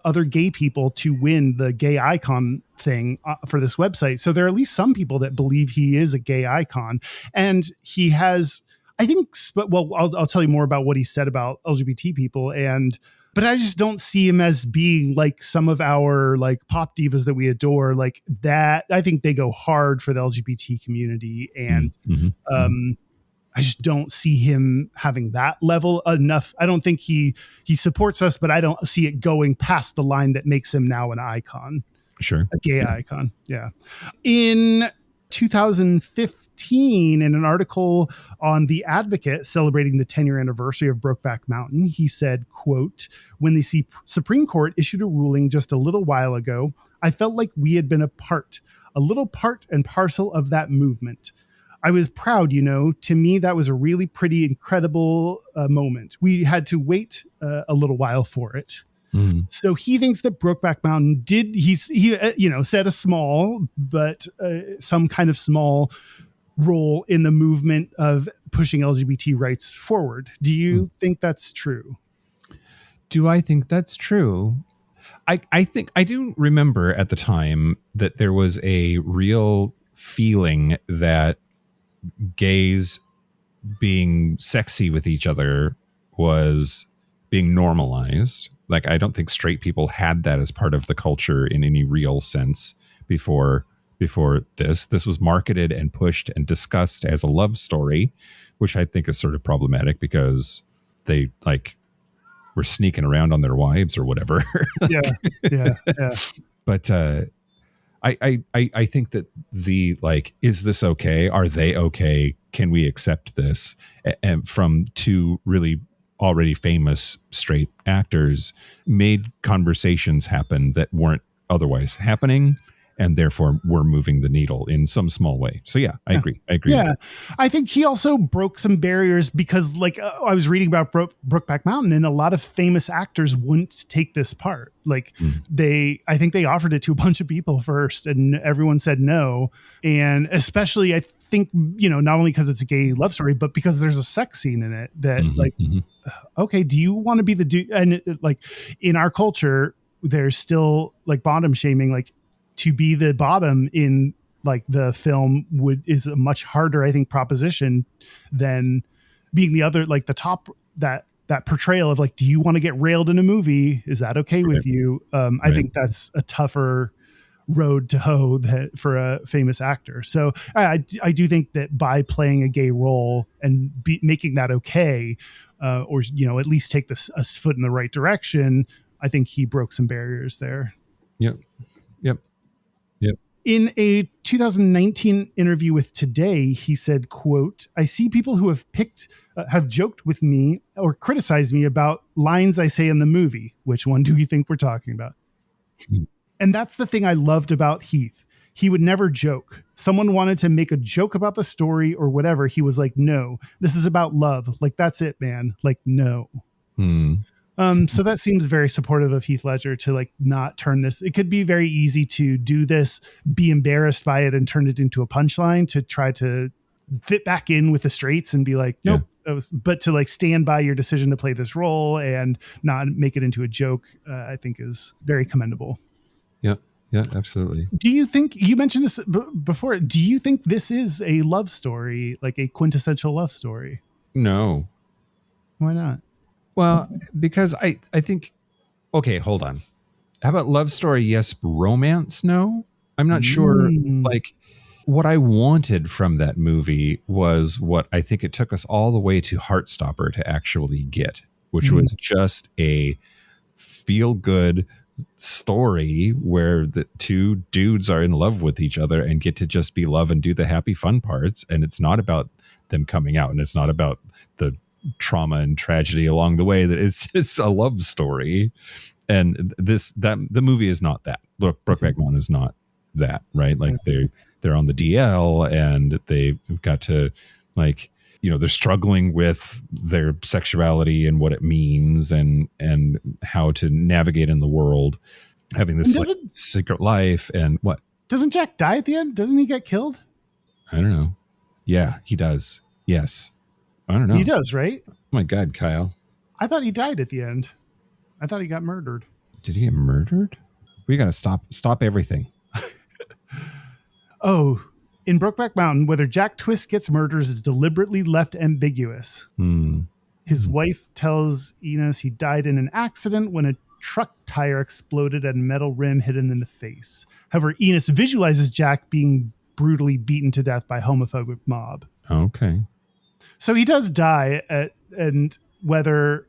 S3: other gay people to win the gay icon thing for this website. So there are at least some people that believe he is a gay icon, and he has, I think. Well, I'll tell you more about what he said about LGBT people, but I just don't see him as being like some of our like pop divas that we adore. Like that, I think they go hard for the LGBT community, and I just don't see him having that level enough. I don't think he supports us, but I don't see it going past the line that makes him now an icon,
S2: sure,
S3: a gay icon. Yeah. In 2015, in an article on The Advocate celebrating the 10-year anniversary of Brokeback Mountain, he said, quote, "When the Supreme Court issued a ruling just a little while ago, I felt like we had been a little part and parcel of that movement. I was proud, to me, that was a really pretty incredible moment. We had to wait a little while for it." So he thinks that Brokeback Mountain he said a small, but some kind of small role in the movement of pushing LGBT rights forward. Do you think that's true?
S2: Do I think that's true? I think I do remember at the time that there was a real feeling that gays being sexy with each other was being normalized. Like, I don't think straight people had that as part of the culture in any real sense before this. This was marketed and pushed and discussed as a love story, which I think is sort of problematic because they like were sneaking around on their wives or whatever.
S3: Yeah.
S2: But I think that the like, is this okay? Are they okay? Can we accept this? And from two really already famous straight actors made conversations happen that weren't otherwise happening, and therefore we're moving the needle in some small way. So yeah, I agree.
S3: Yeah, I think he also broke some barriers because, like, I was reading about Brokeback Mountain, and a lot of famous actors wouldn't take this part. Like, I think they offered it to a bunch of people first, and everyone said no. And especially, I think, not only because it's a gay love story, but because there's a sex scene in it that, okay, do you want to be the dude? And like in our culture, there's still like bottom shaming, like, to be the bottom in like the film is a much harder, I think, proposition than being the other, like the top, that portrayal of like, do you want to get railed in a movie? Is that okay with you? I think that's a tougher road to hoe for a famous actor. So I do think that by playing a gay role and making that okay, or, at least take a foot in the right direction, I think he broke some barriers there.
S2: Yep.
S3: In a 2019 interview with Today, he said, quote, "I see people who have joked with me or criticized me about lines I say in the movie." Which one do you think we're talking about? And that's the thing I loved about Heath. He would never joke. Someone wanted to make a joke about the story or whatever. He was like, no, this is about love. Like, that's it, man. Like, no. So that seems very supportive of Heath Ledger to like not turn this. It could be very easy to do this, be embarrassed by it, and turn it into a punchline to try to fit back in with the straights and be like, nope. But to like stand by your decision to play this role and not make it into a joke, I think is very commendable.
S2: Yeah, absolutely.
S3: Do you think, you mentioned this before, do you think this is a love story, like a quintessential love story?
S2: No.
S3: Why not?
S2: Well, because I think Okay, hold on. How about love story? Yes. Romance? No. I'm not sure.
S3: Mm.
S2: Like, what I wanted from that movie was what I think it took us all the way to Heartstopper to actually get, which
S3: Mhm.
S2: was just a feel good story where the two dudes are in love with each other and get to just be love and do the happy fun parts. And it's not about them coming out, and it's not about the trauma and tragedy along the way. That it's just a love story. And the movie is not that. Look, Brokeback Mountain is not that, right? Like they're on the DL and they've got to, like, they're struggling with their sexuality and what it means and how to navigate in the world, having this like secret life. And what?
S3: Doesn't Jack die at the end? Doesn't he get killed?
S2: I don't know. Yeah, he does. Yes. I don't know.
S3: He does, right?
S2: Oh my God, Kyle.
S3: I thought he died at the end. I thought he got murdered.
S2: Did he get murdered? We got to stop everything.
S3: Oh, in Brokeback Mountain, whether Jack Twist gets murdered is deliberately left ambiguous. His wife tells Enos he died in an accident when a truck tire exploded and a metal rim hit him in the face. However, Enos visualizes Jack being brutally beaten to death by a homophobic mob.
S2: Okay.
S3: So he does die, and whether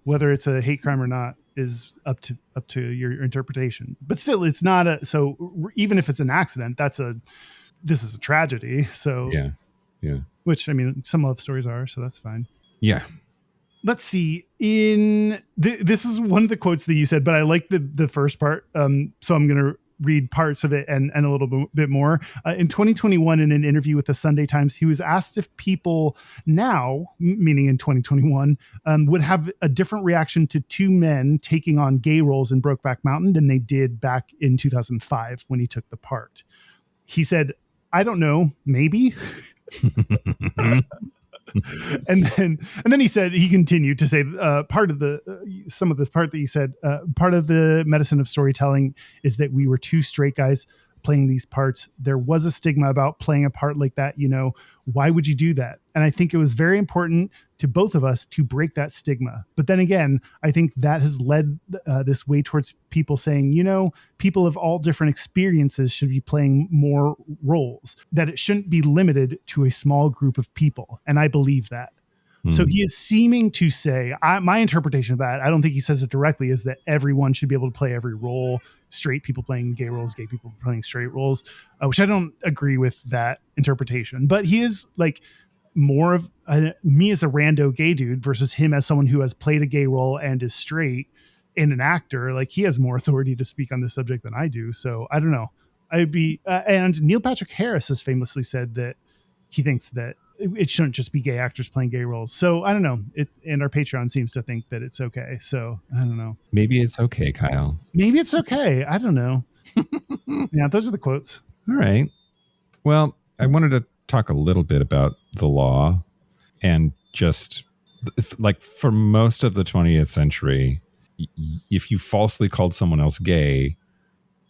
S3: it's a hate crime or not is up to your interpretation. But still, it's not even if it's an accident, this is a tragedy. So
S2: yeah.
S3: Which, I mean, some love stories are, so that's fine.
S2: Yeah.
S3: Let's see. This is one of the quotes that you said, but I like the first part. So I'm going to read parts of it and a little bit more. In 2021, in an interview with the Sunday Times, he was asked if people now, meaning in 2021, would have a different reaction to two men taking on gay roles in Brokeback Mountain than they did back in 2005 when he took the part. He said, "I don't know, maybe." and then he continued to say part of the medicine of storytelling is that we were two straight guys playing these parts. There was a stigma about playing a part like that. Why would you do that? And I think it was very important to both of us to break that stigma. But then again, I think that has led this way towards people saying, people of all different experiences should be playing more roles, that it shouldn't be limited to a small group of people. And I believe that. So he is seeming to say, my interpretation of that, I don't think he says it directly, is that everyone should be able to play every role, straight people playing gay roles, gay people playing straight roles, which I don't agree with that interpretation. But he is like more of me as a rando gay dude versus him as someone who has played a gay role and is straight and an actor. Like, he has more authority to speak on this subject than I do. So I don't know. I'd be, and Neil Patrick Harris has famously said that he thinks that it shouldn't just be gay actors playing gay roles. So I don't know. And our Patreon seems to think that it's okay. So I don't know.
S2: Maybe it's okay, Kyle.
S3: Maybe it's okay. I don't know. Yeah, those are the quotes.
S2: All right. Well, I wanted to talk a little bit about the law, and just like for most of the 20th century, if you falsely called someone else gay,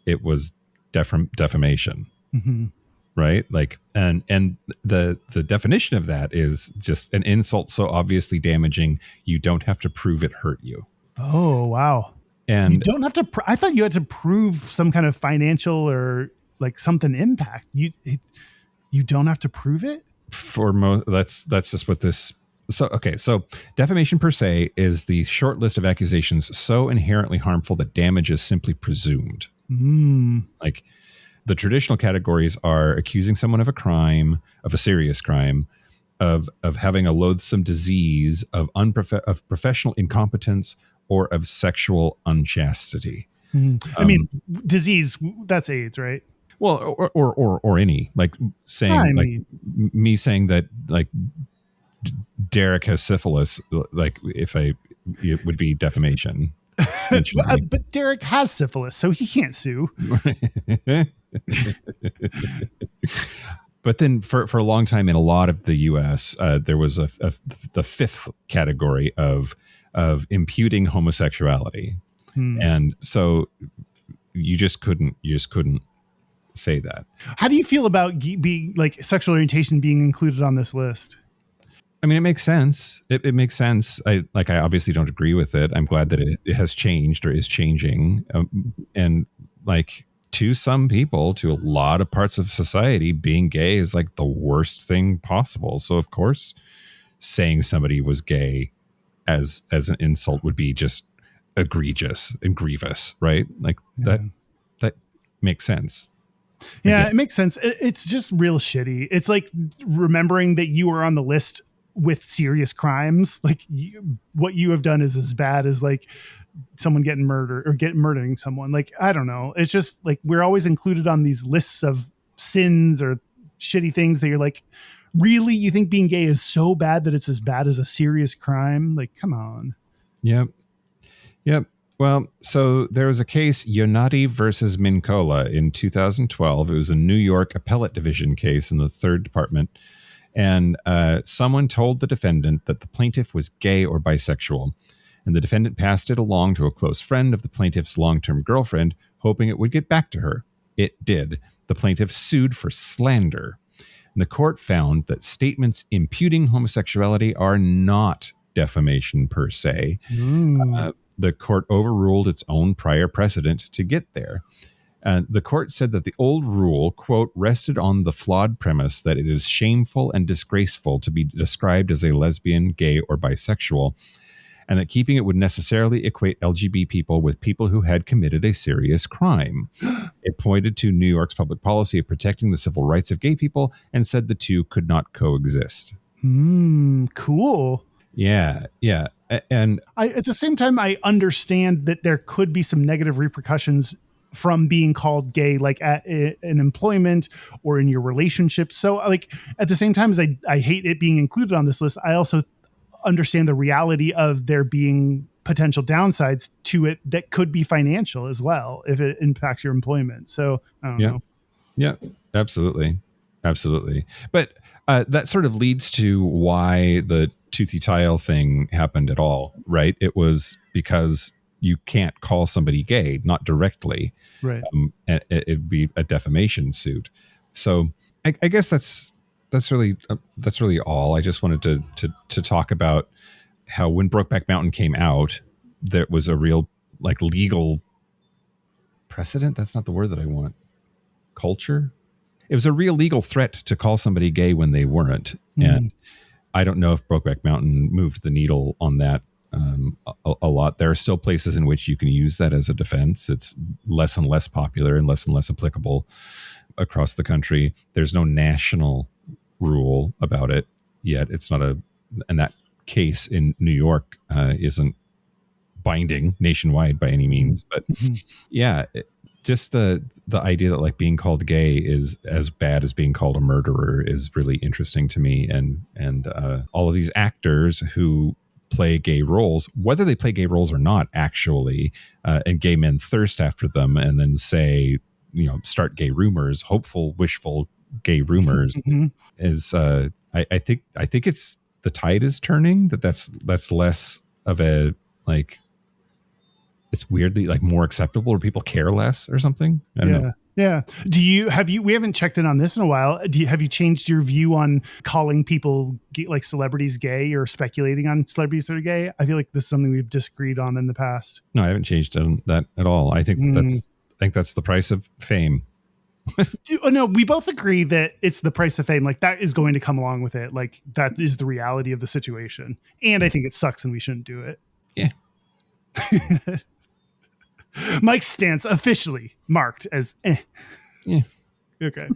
S2: it was defamation.
S3: Mm-hmm.
S2: Right? Like, and the definition of that is just an insult so obviously damaging you don't have to prove it hurt you.
S3: Oh, wow.
S2: And
S3: you don't have to I thought you had to prove some kind of financial or like something impact. You don't have to prove it?
S2: That's just what this. So defamation per se is the short list of accusations so inherently harmful that damage is simply presumed. Like, the traditional categories are accusing someone of a crime, of a serious crime, of having a loathsome disease, of professional incompetence, or of sexual unchastity.
S3: I mean, disease, that's AIDS, right?
S2: Well, or any, like saying me saying that like Derek has syphilis, like it would be defamation.
S3: But Derek has syphilis, so he can't sue.
S2: But then for a long time in a lot of the U.S., there was the fifth category of imputing homosexuality, and so you just couldn't say that.
S3: How do you feel about being like sexual orientation being included on this list?
S2: I mean, it makes sense. It makes sense. I obviously don't agree with it. I'm glad that it has changed or is changing. And like to some people, to a lot of parts of society, being gay is like the worst thing possible. So of course, saying somebody was gay as an insult would be just egregious and grievous, right? Like that makes sense.
S3: Yeah, it makes sense. It's just real shitty. It's like remembering that you are on the list with serious crimes. Like what you have done is as bad as like someone getting murdered or murdering someone. Like, I don't know. It's just like we're always included on these lists of sins or shitty things that you're like, really? You think being gay is so bad that it's as bad as a serious crime? Like, come on.
S2: Yep. Well, so there was a case, Yonati versus Mincola, in 2012. It was a New York appellate division case in the third department. And someone told the defendant that the plaintiff was gay or bisexual. And the defendant passed it along to a close friend of the plaintiff's long-term girlfriend, hoping it would get back to her. It did. The plaintiff sued for slander. And the court found that statements imputing homosexuality are not defamation per se. The court overruled its own prior precedent to get there. The court said that the old rule, quote, rested on the flawed premise that it is shameful and disgraceful to be described as a lesbian, gay, or bisexual, and that keeping it would necessarily equate LGBT people with people who had committed a serious crime. It pointed to New York's public policy of protecting the civil rights of gay people and said the two could not coexist.
S3: Cool.
S2: Yeah. And
S3: at the same time, I understand that there could be some negative repercussions from being called gay, like in employment or in your relationship. So like at the same time as I hate it being included on this list, I also understand the reality of there being potential downsides to it that could be financial as well if it impacts your employment. So I don't know.
S2: Yeah, absolutely. But that sort of leads to why the Toothy Tile thing happened at all, right? It was because you can't call somebody gay, not directly.
S3: Right.
S2: It'd be a defamation suit. So I guess that's really all. I just wanted to talk about how when Brokeback Mountain came out, there was a real like legal precedent. That's not the word that I want. Culture. It was a real legal threat to call somebody gay when they weren't. And I don't know if Brokeback Mountain moved the needle on that a lot. There are still places in which you can use that as a defense. It's less and less popular and less applicable across the country. There's no national rule about it yet. It's not and that case in New York isn't binding nationwide by any means. But yeah, just the idea that like being called gay is as bad as being called a murderer is really interesting to me. And all of these actors who play gay roles, whether they play gay roles or not, actually, and gay men thirst after them and then say, start gay rumors, hopeful, wishful gay rumors is, I think it's the tide is turning, that's less of a, like, it's weirdly like more acceptable or people care less or something. I don't know.
S3: Yeah. We haven't checked in on this in a while. Have you changed your view on calling people like celebrities gay or speculating on celebrities that are gay? I feel like this is something we've disagreed on in the past.
S2: No, I haven't changed on that at all. I think that's the price of fame.
S3: No, we both agree that it's the price of fame. Like that is going to come along with it. Like that is the reality of the situation. And I think it sucks and we shouldn't do it.
S2: Yeah.
S3: Mike's stance officially marked as
S2: Yeah.
S3: Okay.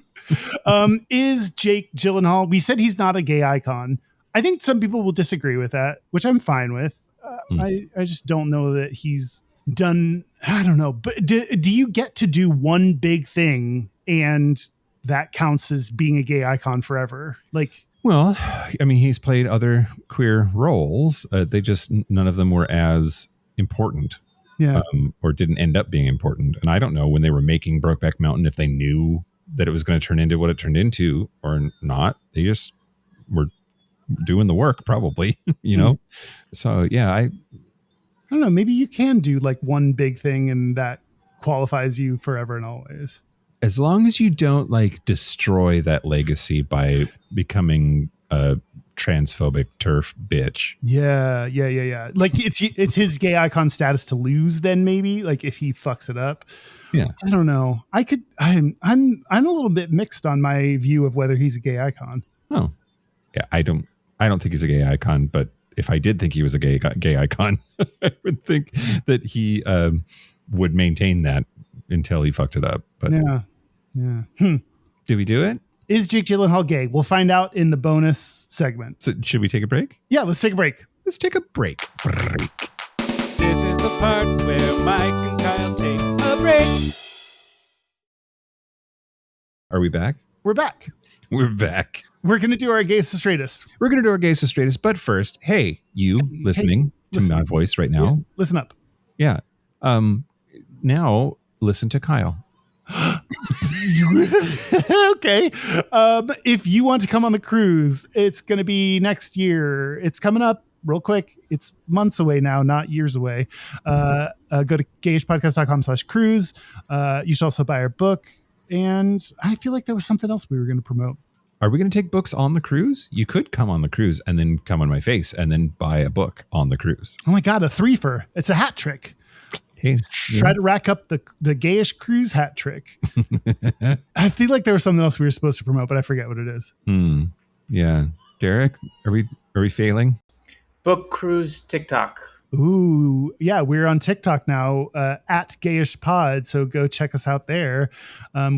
S3: Is Jake Gyllenhaal? We said he's not a gay icon. I think some people will disagree with that, which I'm fine with. I just don't know that he's done. I don't know. But do you get to do one big thing and that counts as being a gay icon forever? Like,
S2: well, I mean, he's played other queer roles. They just none of them were as important.
S3: Yeah.
S2: Or didn't end up being important. And I don't know when they were making Brokeback Mountain if they knew that it was going to turn into what it turned into or not. They just were doing the work, probably, So, yeah, I
S3: don't know. Maybe you can do like one big thing and that qualifies you forever and always.
S2: As long as you don't like destroy that legacy by becoming transphobic turf bitch.
S3: Yeah. Like it's his gay icon status to lose. Then maybe like if he fucks it up.
S2: Yeah.
S3: I don't know. I'm a little bit mixed on my view of whether he's a gay icon.
S2: Oh, yeah. I don't think he's a gay icon, but if I did think he was a gay icon, I would think that he would maintain that until he fucked it up. But
S3: yeah.
S2: Did we do it?
S3: Is Jake Gyllenhaal gay? We'll find out in the bonus segment.
S2: So should we take a break?
S3: Yeah, let's take a break.
S2: Let's take a break.
S1: This is the part where Mike and Kyle take a break.
S2: Are we back?
S3: We're back.
S2: We're back.
S3: We're going to do our Gayest Straightest.
S2: We're going to do our Gayest Straightest. But first, hey, you listening to my voice right now.
S3: Yeah, listen up.
S2: Yeah. Now listen to Kyle.
S3: Okay. If you want to come on the cruise, it's going to be next year. It's coming up real quick. It's months away now, not years away. Go to gayishpodcast.com/cruise. You should also buy our book. And I feel like there was something else we were going to promote.
S2: Are we going to take books on the cruise? You could come on the cruise and then come on my face and then buy a book on the cruise.
S3: Oh my God, a threefer. It's a hat trick.
S2: Hey,
S3: Try to rack up the Gayish cruise hat trick. I feel like there was something else we were supposed to promote, but I forget what it is.
S2: Yeah. Derek, are we failing?
S4: Book cruise TikTok.
S3: Ooh, yeah, we're on TikTok now at Gayish Pod, so go check us out there.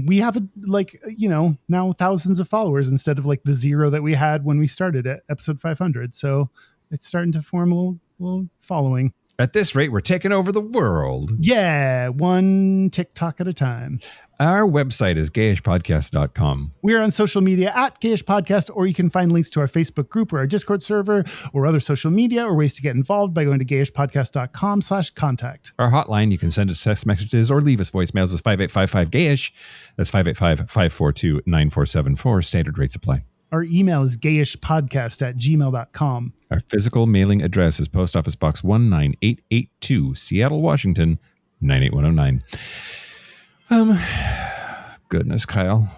S3: We have now thousands of followers instead of like the 0 that we had when we started at episode 500. So it's starting to form a little following.
S2: At this rate, we're taking over the world.
S3: Yeah, one TikTok at a time.
S2: Our website is gayishpodcast.com.
S3: We're on social media at Gayish Podcast, or you can find links to our Facebook group or our Discord server or other social media or ways to get involved by going to gayishpodcast.com/contact.
S2: Our hotline, you can send us text messages or leave us voicemails, is 5855-GAYISH. That's 585-542-9474. Standard rates apply.
S3: Our email is gayishpodcast@gmail.com.
S2: Our physical mailing address is Post Office Box 19882, Seattle, Washington, 98109. Goodness, Kyle.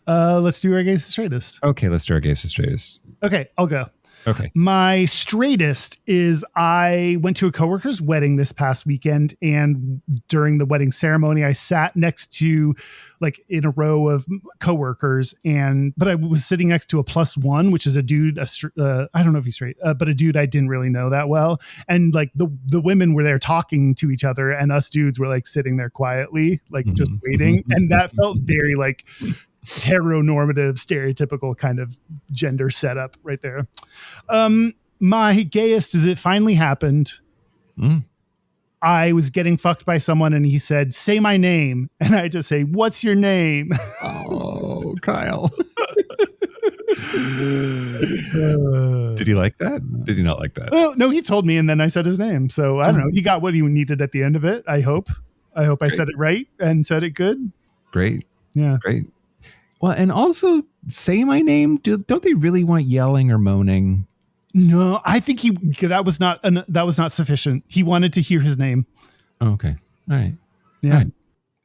S3: Let's do our Gayest Straightest.
S2: Okay, let's do our Gayest Straightest.
S3: Okay, I'll go.
S2: Okay.
S3: My straightest is I went to a coworker's wedding this past weekend, and during the wedding ceremony, I sat next to like in a row of coworkers, but I was sitting next to a +1, which is a dude. I don't know if he's straight, but a dude I didn't really know that well. And like the women were there talking to each other, and us dudes were like sitting there quietly, like just waiting. And that felt very like heteronormative, stereotypical kind of gender setup right there. My gayest is it finally happened. I was getting fucked by someone and he said, "Say my name." And I just say, "What's your name?"
S2: Oh, Kyle. Did he like that? Did he not like that?
S3: Oh, no, he told me and then I said his name. So I don't know. He got what he needed at the end of it. I hope I said it right and said it good.
S2: Great.
S3: Yeah.
S2: Great. Well, and also say my name. Don't they really want yelling or moaning?
S3: No, I think that was not sufficient. He wanted to hear his name.
S2: Oh, okay. All right.
S3: Yeah.
S2: All right.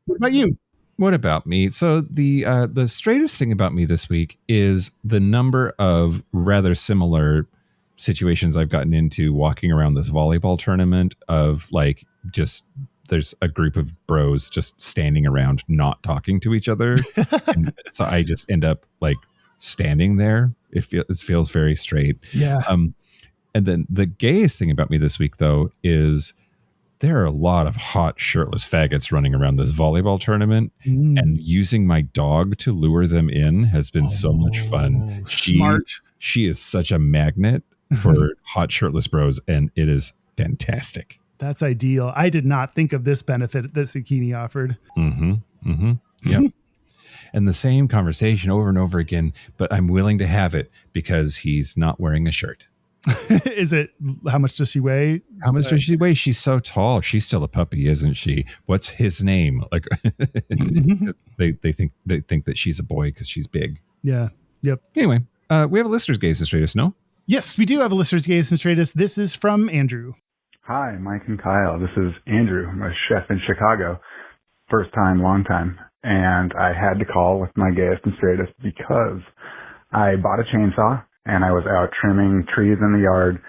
S3: What about you?
S2: What about me? So the straightest thing about me this week is the number of rather similar situations I've gotten into walking around this volleyball tournament of like just there's a group of bros just standing around not talking to each other. And so I just end up like standing there. It feels very straight.
S3: Yeah.
S2: And then the gayest thing about me this week though is there are a lot of hot shirtless faggots running around this volleyball tournament, and using my dog to lure them in has been so much fun.
S3: Smart.
S2: She is such a magnet for hot shirtless bros, and it is fantastic.
S3: That's ideal. I did not think of this benefit that Zucchini offered.
S2: Yep. And the same conversation over and over again, but I'm willing to have it because he's not wearing a shirt.
S3: Is it, how much does she weigh?
S2: How much does she weigh? She's so tall. She's still a puppy, isn't she? What's his name? Like they think that she's a boy because she's big.
S3: Yeah. Yep.
S2: Anyway, we have a listener's Gayest and Straightest, no?
S3: Yes, we do have a listener's Gayest and Straightest. This is from Andrew.
S5: Hi, Mike and Kyle. This is Andrew. I'm a chef in Chicago. First time, long time. And I had to call with my Gayest and Straightest because I bought a chainsaw and I was out trimming trees in the yard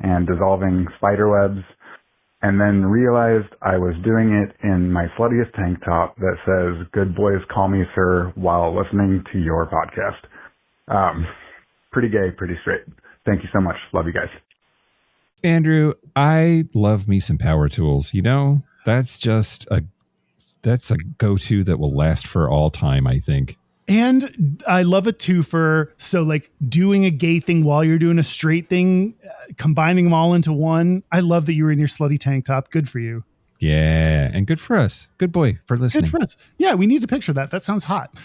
S5: and dissolving spider webs, and then realized I was doing it in my sluttiest tank top that says, "Good boys call me sir," while listening to your podcast. Pretty gay, pretty straight. Thank you so much. Love you guys.
S2: Andrew, I love me some power tools. You know, that's a go-to that will last for all time, I think.
S3: And I love a twofer. So like doing a gay thing while you're doing a straight thing, combining them all into one. I love that you were in your slutty tank top. Good for you.
S2: Yeah, and good for us. Good boy for listening.
S3: Good for us. Yeah, we need to picture that. That sounds hot.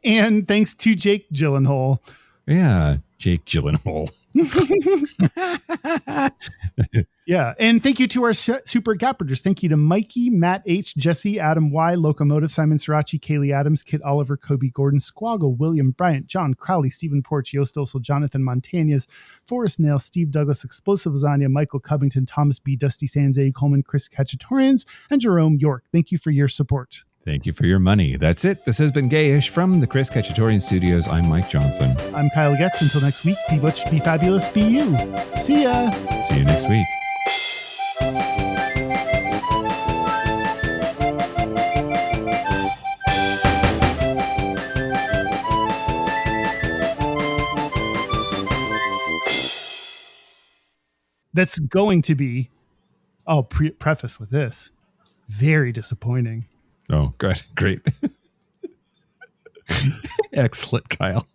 S3: And thanks to Jake Gyllenhaal.
S2: Yeah, Jake Gyllenhaal.
S3: Yeah, and thank you to our super gappers. Thank you to Mikey, Matt H, Jesse, Adam Y, Locomotive, Simon Srirachi, Kaylee Adams, Kit Oliver, Kobe Gordon, Squaggle, William Bryant, John Crowley, Stephen Porch, Yost Osel, Jonathan Montañez, Forrest Nail, Steve Douglas, Explosive Lasagna, Michael Covington, Thomas B, Dusty Sands, A. Coleman, Chris Cacciatorians, and Jerome York. Thank you for your support.
S2: Thank you for your money. That's it. This has been Gayish from the Chris Cacciatorian Studios. I'm Mike Johnson.
S3: I'm Kyle Getz. Until next week, be butch, be fabulous, be you. See ya.
S2: See you next week.
S3: That's going to be, I'll preface with this, very disappointing.
S2: Oh, good. Great. Excellent, Kyle.